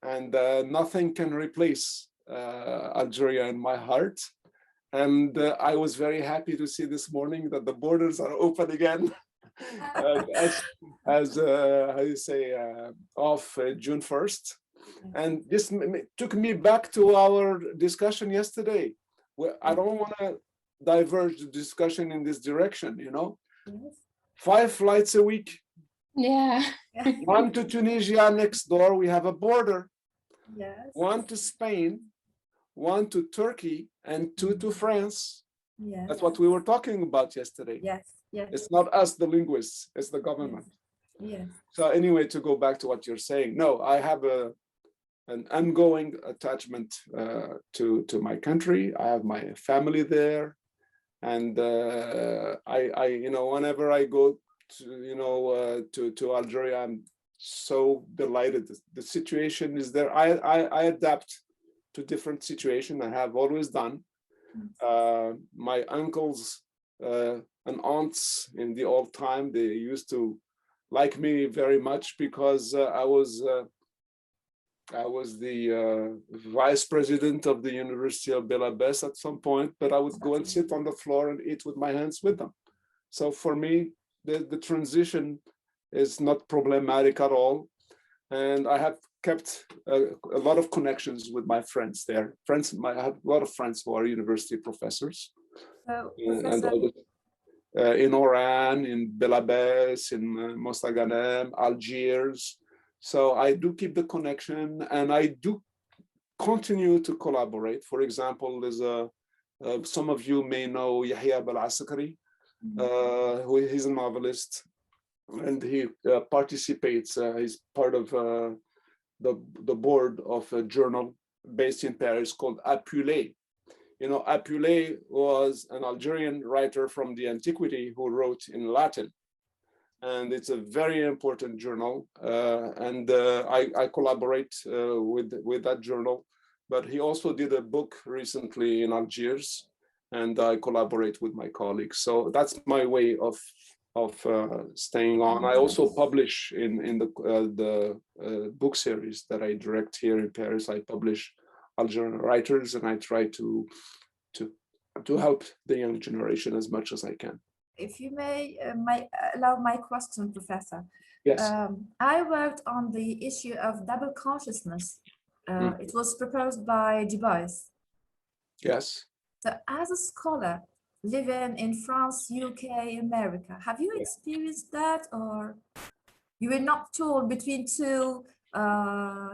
[SPEAKER 2] and nothing can replace Algeria in my heart. And I was very happy to see this morning that the borders are open again, as how you say, off June 1st. And this took me back to our discussion yesterday, where I don't want to diverge the discussion in this direction, you know.
[SPEAKER 5] Yes.
[SPEAKER 2] 5 flights a week.
[SPEAKER 1] Yeah.
[SPEAKER 2] One to Tunisia next door, we have a border.
[SPEAKER 5] Yes.
[SPEAKER 2] One to Spain, one to Turkey, and 2 to France.
[SPEAKER 5] Yes.
[SPEAKER 2] That's what we were talking about yesterday.
[SPEAKER 5] Yes. Yes.
[SPEAKER 2] It's not us, the linguists, it's the government.
[SPEAKER 5] Yes.
[SPEAKER 2] So anyway, to go back to what you're saying, no, I have an ongoing attachment to my country. I have my family there, and I you know, whenever I go to to Algeria, I'm so delighted. The situation is there. I adapt to different situations. I have always done. My uncles and aunts in the old time, they used to like me very much because I was the vice president of the University of Bouguessa at some point, but I would go and sit on the floor and eat with my hands with them. So for me, the transition is not problematic at all. And I have kept a lot of connections with my friends there. I have a lot of friends who are university professors.
[SPEAKER 5] So,
[SPEAKER 2] And in Oran, in Belabès, in Mostaganem, Algiers. So I do keep the connection, and I do continue to collaborate. For example, there's some of you may know Yahya Bel-Askari, who he's a novelist, and he participates. He's part of the board of a journal based in Paris called Approximating. You know, Approximating was an Algerian writer from the antiquity who wrote in Latin. And it's a very important journal. And I collaborate with that journal. But he also did a book recently in Algiers, and I collaborate with my colleagues. So that's my way of staying on. I also publish in the book series that I direct here in Paris. I publish Algerian writers, and I try to help the young generation as much as I can.
[SPEAKER 5] If you may allow my question, Professor.
[SPEAKER 2] Yes.
[SPEAKER 5] I worked on the issue of double consciousness. It was proposed by Dubois.
[SPEAKER 2] Yes.
[SPEAKER 5] So as a scholar living in France, UK, America, have you experienced that, or you were not torn between two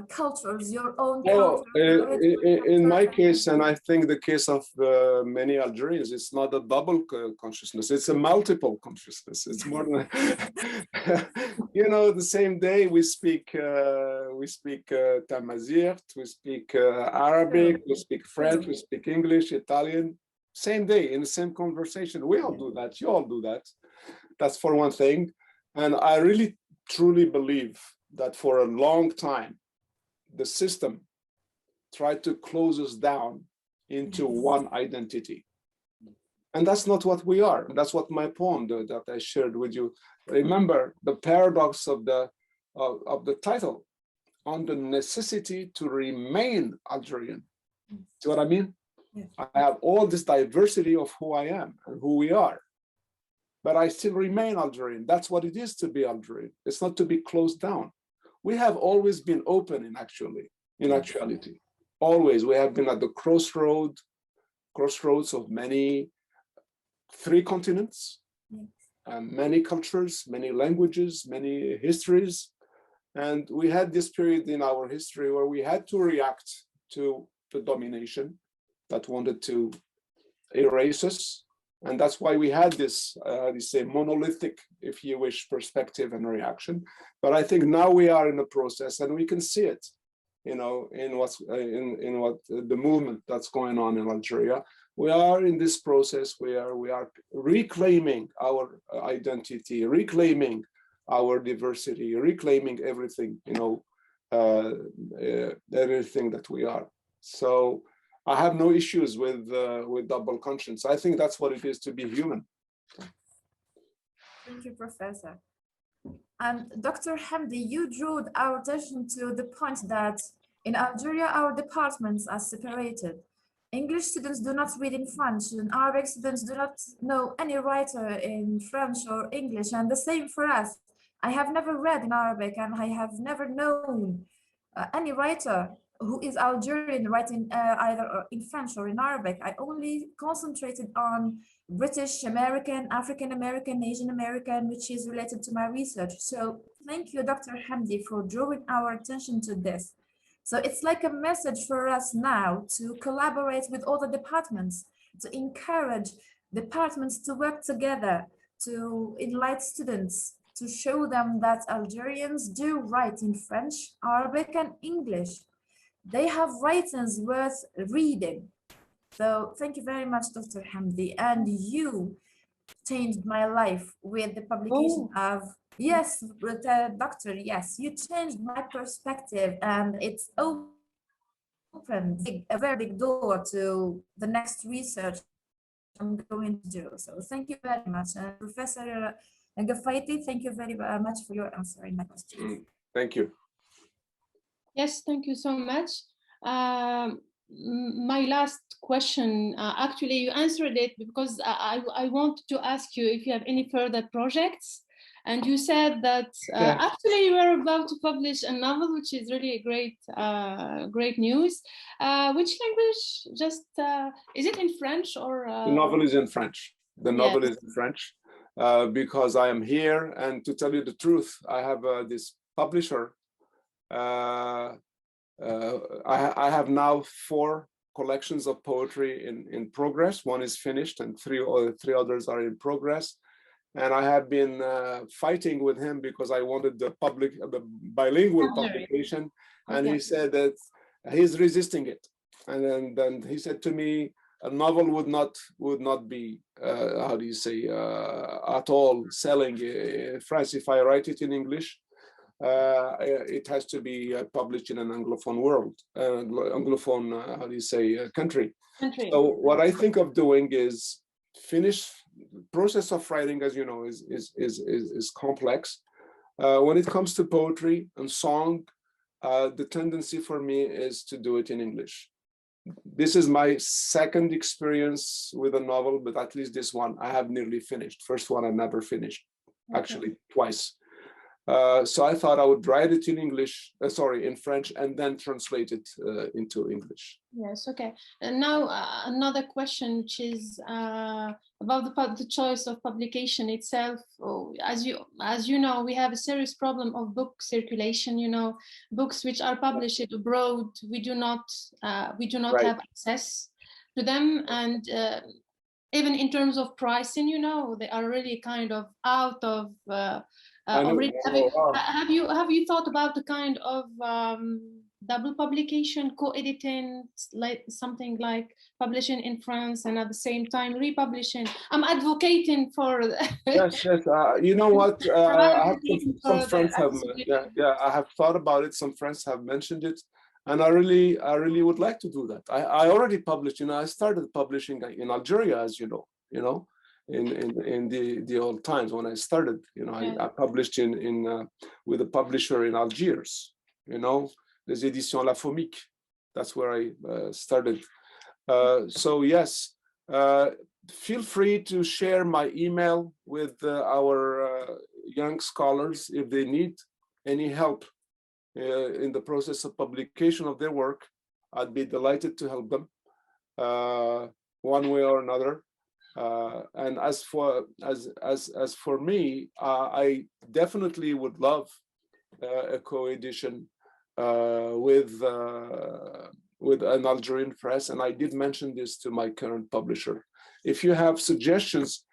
[SPEAKER 5] cultures, your own culture?
[SPEAKER 2] In my case, and I think the case of many Algerians, it's not a double consciousness, it's a multiple consciousness. It's more than, you know, the same day we speak Tamazight, we speak Arabic, we speak French, we speak English, Italian, same day in the same conversation. We all do that, you all do that. That's for one thing. And I really truly believe that for a long time, the system tried to close us down into one identity. And that's not what we are. That's what my poem that I shared with you. Remember the paradox of the title, on the necessity to remain Algerian. See what I mean?
[SPEAKER 5] Yes.
[SPEAKER 2] I have all this diversity of who I am and who we are, but I still remain Algerian. That's what it is to be Algerian. It's not to be closed down. We have always been open in actuality. Always, we have been at the crossroads of three continents, many cultures, many languages, many histories. And we had this period in our history where we had to react to the domination that wanted to erase us. And that's why we had this, monolithic, if you wish, perspective and reaction. But I think now we are in the process, and we can see it, you know, in what the movement that's going on in Algeria. we are in this process where we are reclaiming our identity, reclaiming our diversity, reclaiming everything, you know, everything that we are. So I have no issues with double conscience. I think that's what it is to be human.
[SPEAKER 5] Thank you, Professor. And Dr. Hamdi, you drew our attention to the point that in Algeria, our departments are separated. English students do not read in French, and Arabic students do not know any writer in French or English, and the same for us. I have never read in Arabic, and I have never known any writer who is Algerian writing either in French or in Arabic. I only concentrated on British American, African American, Asian American, which is related to my research. So thank you, Dr. Hamdi, for drawing our attention to this. So it's like a message for us now to collaborate with other departments, to encourage departments to work together, to enlighten students, to show them that Algerians do write in French, Arabic, and English. They have writings worth reading. So thank you very much, Dr. Hamdi. And you changed my life with the publication of, yes, doctor, yes, you changed my perspective, and it's opened a very big door to the next research I'm going to do. So thank you very much. And Professor GAFAITI, thank you very much for your answering my questions.
[SPEAKER 2] Thank you.
[SPEAKER 1] Yes, thank you so much. My last question, actually you answered it because I wanted to ask you if you have any further projects, and you said that actually you are about to publish a novel, which is really a great news. Which language? Just is it in French or?
[SPEAKER 2] The novel is in French. The novel is in French because I am here, and to tell you the truth, I have this publisher. I have now 4 collections of poetry in progress. One is finished, and three others are in progress. And I have been fighting with him because I wanted the bilingual publication, and he said that he's resisting it. And then he said to me, a novel would not be how do you say at all selling in France if I write it in English. It has to be published in an Anglophone world, Anglophone, how do you say, country. So what I think of doing is finish. Process of writing, as you know, is complex. When it comes to poetry and song, the tendency for me is to do it in English. This is my second experience with a novel, but at least this one I have nearly finished. First one I never finished, actually twice. So I thought I would write it in English, in French, and then translate it into English.
[SPEAKER 1] Yes, okay. And now another question, which is about the choice of publication itself. Oh, as you know, we have a serious problem of book circulation. You know, books which are published abroad, we do not have access to them, and even in terms of pricing, you know, they are really kind of out of. Have you thought about the kind of double publication, co-editing, like something like publishing in France and at the same time republishing? I'm advocating for.
[SPEAKER 2] Yes. You know what? I have some friends have. I have thought about it. Some friends have mentioned it, and I really would like to do that. I already published. You know, I started publishing in Algeria, as you know. You know. In the old times when I started, you know, I published with a publisher in Algiers, you know, Les Éditions La Fomique. That's where I started. So yes, feel free to share my email with our young scholars if they need any help in the process of publication of their work. I'd be delighted to help them one way or another. And as for me, I definitely would love a co-edition with an Algerian press, and I did mention this to my current publisher. If you have suggestions,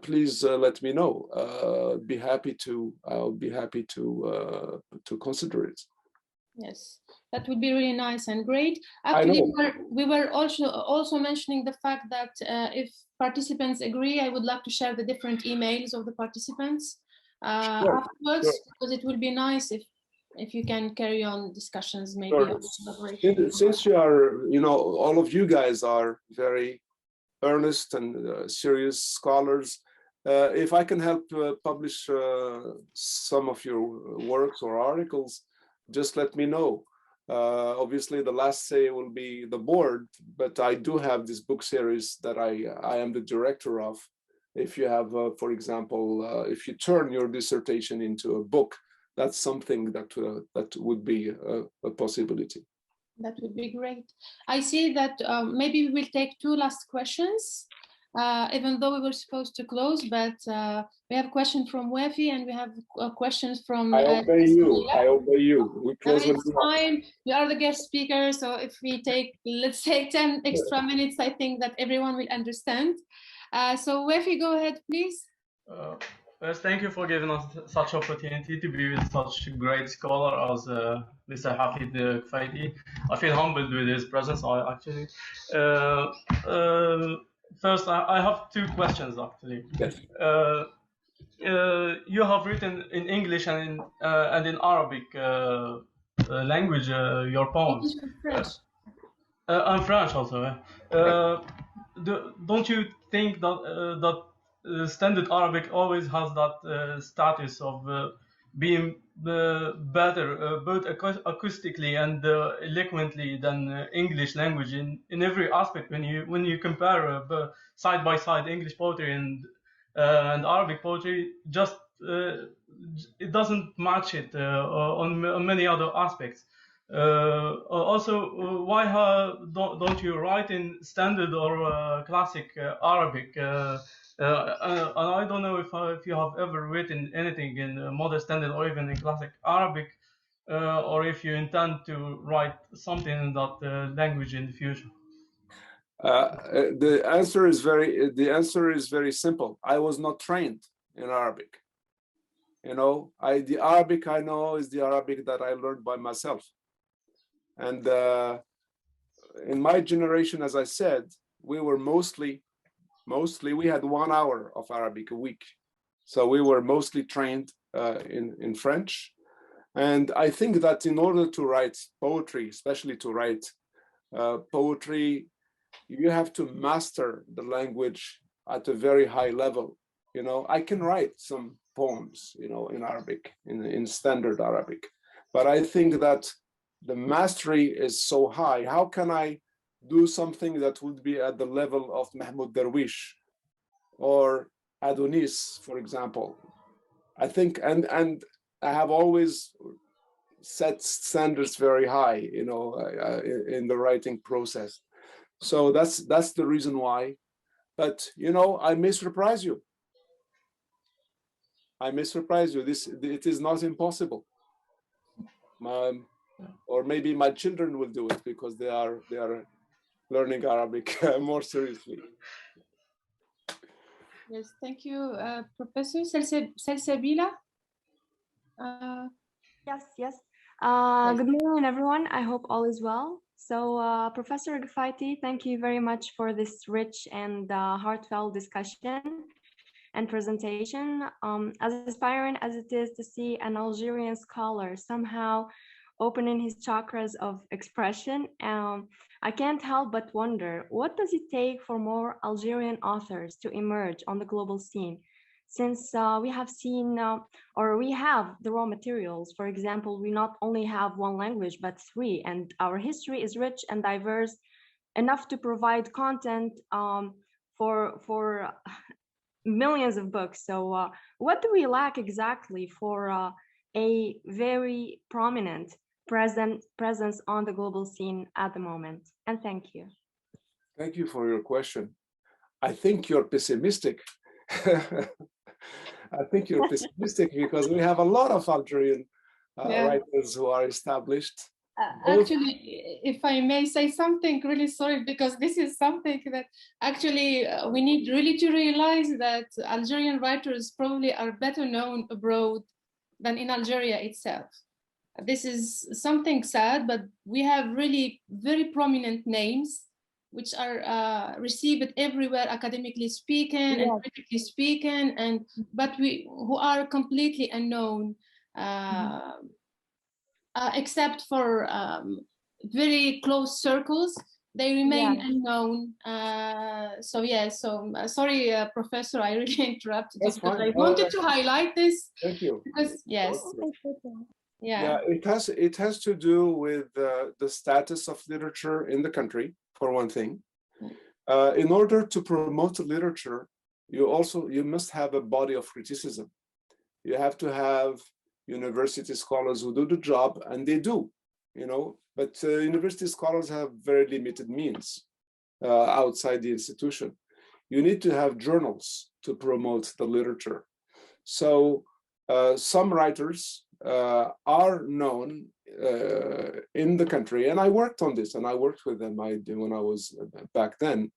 [SPEAKER 2] please let me know. I'll be happy to consider it.
[SPEAKER 1] Yes, that would be really nice and great.
[SPEAKER 2] I
[SPEAKER 1] Actually,
[SPEAKER 2] know.
[SPEAKER 1] we were also mentioning the fact that if participants agree, I would like to share the different emails of the participants
[SPEAKER 2] Sure,
[SPEAKER 1] afterwards,
[SPEAKER 2] sure.
[SPEAKER 1] because it will be nice if you can carry on discussions maybe
[SPEAKER 2] Sure.
[SPEAKER 1] on collaboration.
[SPEAKER 2] Since you are, all of you guys are very earnest and serious scholars, if I can help publish some of your works or articles, just let me know. Obviously, the last say will be the board, but I do have this book series that I am the director of. If you have, for example, if you turn your dissertation into a book, that's something that would be a possibility.
[SPEAKER 1] That would be great. I see that maybe we will take two last questions, even though we were supposed to close, but we have a question from Wafi and we have questions from...
[SPEAKER 2] I obey you. I obey you. We close
[SPEAKER 1] it's fine. We are the guest speaker, so if we take, let's say 10 extra minutes, I think that everyone will understand. So Wafi, go ahead, please.
[SPEAKER 6] First, thank you for giving us such opportunity to be with such a great scholar as Mr. Hafid GAFAITI. I feel humbled with his presence. First, I have two questions actually.
[SPEAKER 2] Yes.
[SPEAKER 6] You have written in English and in Arabic language your poems. And French also. Don't you think that standard Arabic always has that status of being better, both acoustically and eloquently than English language in every aspect? When you compare side by side English poetry and Arabic poetry, just it doesn't match it on many other aspects. Also, why don't you write in standard or classic Arabic? And I don't know if you have ever written anything in modern standard or even in classic Arabic, or if you intend to write something in that language in the future.
[SPEAKER 2] The answer is very simple. I was not trained in Arabic. The Arabic I know is the Arabic that I learned by myself. And in my generation, as I said, we were mostly we had 1 hour of Arabic a week. So we were mostly trained in French. And I think that in order to write poetry, especially to write poetry, you have to master the language at a very high level. I can write some poems, in Arabic, in standard Arabic. But I think that the mastery is so high. How can I do something that would be at the level of Mahmoud Darwish or Adonis, for example? I think, and I have always set standards very high, in the writing process. So that's the reason why. But I may surprise you. It is not impossible. Or maybe my children will do it because they are learning Arabic more seriously.
[SPEAKER 1] Yes, thank you, Professor Salsabila.
[SPEAKER 7] Yes. Good morning, everyone. I hope all is well. So, Professor GAFAITI, thank you very much for this rich and heartfelt discussion and presentation. As inspiring as it is to see an Algerian scholar somehow opening his chakras of expression, I can't help but wonder, what does it take for more Algerian authors to emerge on the global scene? Since we have seen, or we have the raw materials. For example, we not only have one language, but 3, and our history is rich and diverse enough to provide content for millions of books. So what do we lack exactly for a very prominent presence on the global scene at the moment? And thank you.
[SPEAKER 2] Thank you for your question. I think you're pessimistic. I think you're pessimistic because we have a lot of Algerian writers who are established.
[SPEAKER 1] Actually, if I may say something, really sorry, because this is something that actually we need really to realize that Algerian writers probably are better known abroad than in Algeria itself. this is something sad, but we have really very prominent names which are received everywhere, academically speaking and critically speaking, and but who are completely unknown, except for very close circles. They remain unknown. So sorry, Professor, I really interrupted you, because I wanted to highlight this.
[SPEAKER 2] Thank you.
[SPEAKER 1] Because
[SPEAKER 2] Yeah, it has to do with the status of literature in the country, for one thing. In order to promote literature, you must have a body of criticism. You have to have university scholars who do the job, and they do, but university scholars have very limited means outside the institution. You need to have journals to promote the literature. So some writers are known in the country, and I worked on this, and I worked with them when I was back then.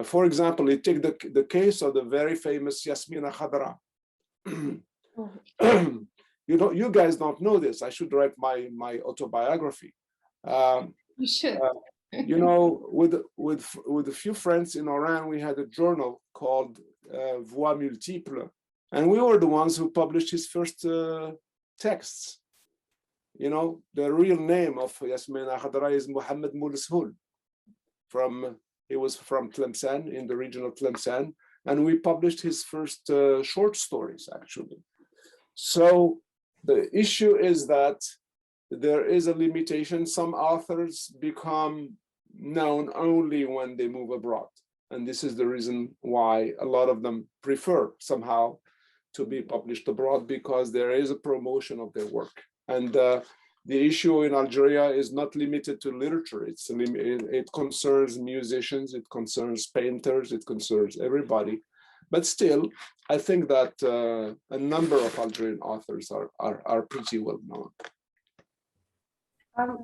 [SPEAKER 2] For example, you take the case of the very famous Yasmina Khadra. You guys don't know this. I should write my autobiography.
[SPEAKER 1] You should.
[SPEAKER 2] With a few friends in Oran, we had a journal called Voix Multiples, and we were the ones who published his first texts. The real name of Yasmina Khadra is Mohammed Moulishul. He was from Tlemcen, in the region of Tlemcen, and we published his first short stories, actually. So the issue is that there is a limitation. Some authors become known only when they move abroad. And this is the reason why a lot of them prefer somehow to be published abroad, because there is a promotion of their work. And the issue in Algeria is not limited to literature. It concerns musicians, it concerns painters, it concerns everybody. But still, I think that a number of Algerian authors are pretty well known.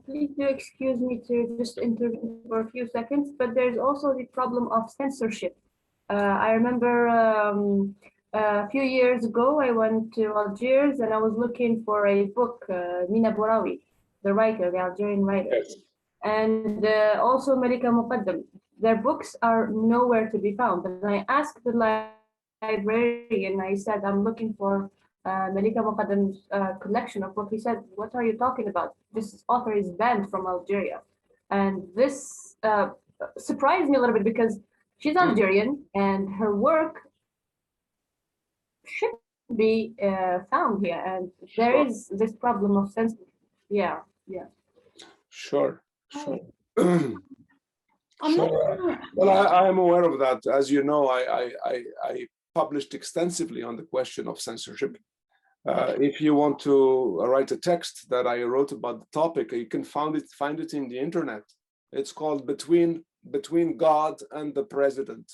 [SPEAKER 3] Please do excuse me to just intervene for a few seconds, but there's also the problem of censorship. I remember a few years ago, I went to Algiers and I was looking for a book, Mina Bouraoui, the writer, the Algerian writer, yes. And also Malika Muqaddam. Their books are nowhere to be found. And I asked the librarian, I said, I'm looking for Malika Muqaddam's collection of books. He said, what are you talking about? This author is banned from Algeria. And this surprised me a little bit, because she's Algerian and her work should be found here. And there is this problem of censorship. Yeah.
[SPEAKER 2] Sure. Well, I am aware of that. As you know, I published extensively on the question of censorship. If you want to write a text that I wrote about the topic, you can find it in the internet. It's called Between God and the President,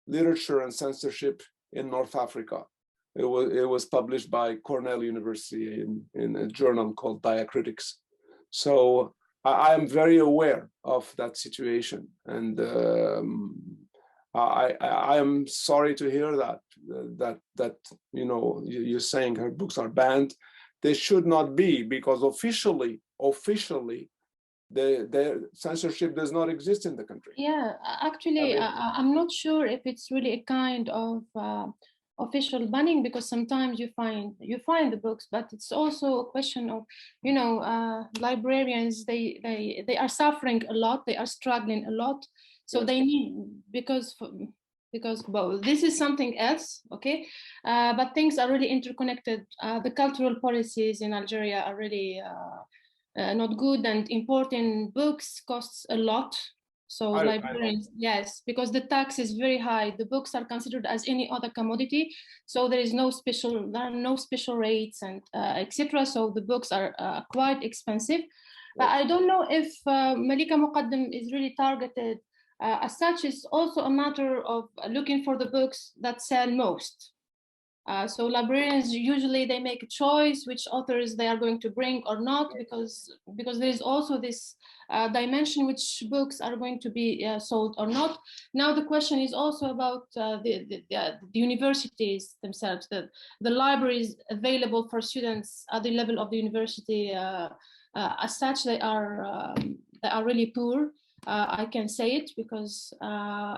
[SPEAKER 2] Literature and Censorship in North Africa. It was published by Cornell University in a journal called Diacritics. So I am very aware of that situation, and I am sorry to hear that you're saying her books are banned. They should not be, because officially the censorship does not exist in the country.
[SPEAKER 1] Yeah, actually, I'm not sure if it's really a kind of official banning, because sometimes you find the books, but it's also a question of librarians. They are suffering a lot. They are struggling a lot. So yes. They need, because well, this is something else, okay? But things are really interconnected. The cultural policies in Algeria are really not good, and importing books costs a lot. So librarians, yes, because the tax is very high. The books are considered as any other commodity, so there are no special rates and etc. So the books are quite expensive. But I don't know if Malika Muqaddam is really targeted. As such, it's also a matter of looking for the books that sell most. So librarians usually they make a choice which authors they are going to bring or not, because there is also this dimension which books are going to be sold or not. Now the question is also about the universities themselves, the libraries available for students at the level of the university as such, they are really poor. I can say it because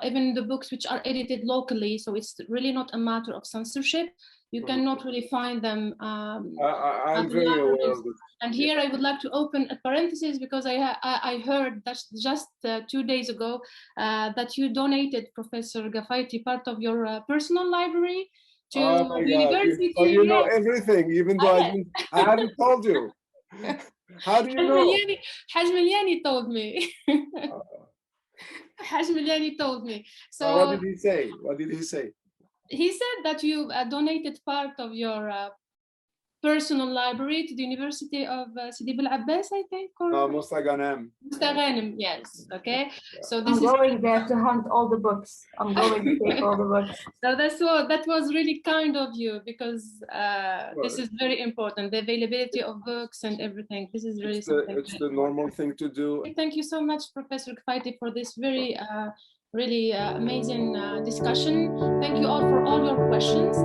[SPEAKER 1] even the books which are edited locally, so it's really not a matter of censorship. You cannot really find them.
[SPEAKER 2] I'm very aware of this.
[SPEAKER 1] And here I would like to open a parenthesis because I heard that just 2 days ago that you donated, Professor GAFAITI, part of your personal library to the university.
[SPEAKER 2] Oh, you know everything, even though I haven't told you. How do you know?
[SPEAKER 1] Haj Miliani told me. Haj Miliani told me. So
[SPEAKER 2] what did he say? What did he say?
[SPEAKER 1] He said that you donated part of your personal library to the University of Sidi Bel Abbas, I think. Or
[SPEAKER 2] Bouguessa Amina.
[SPEAKER 1] Bouguessa Amina, yes. Okay.
[SPEAKER 2] Yeah.
[SPEAKER 1] So this
[SPEAKER 3] I'm going there to hunt all the books. I'm going to take all the books.
[SPEAKER 1] So that was really kind of you because this is very important. The availability of books and everything. This is really something.
[SPEAKER 2] It's the normal thing to do.
[SPEAKER 1] Thank you so much, Professor GAFAITI, for this very really amazing discussion. Thank you all for all your questions.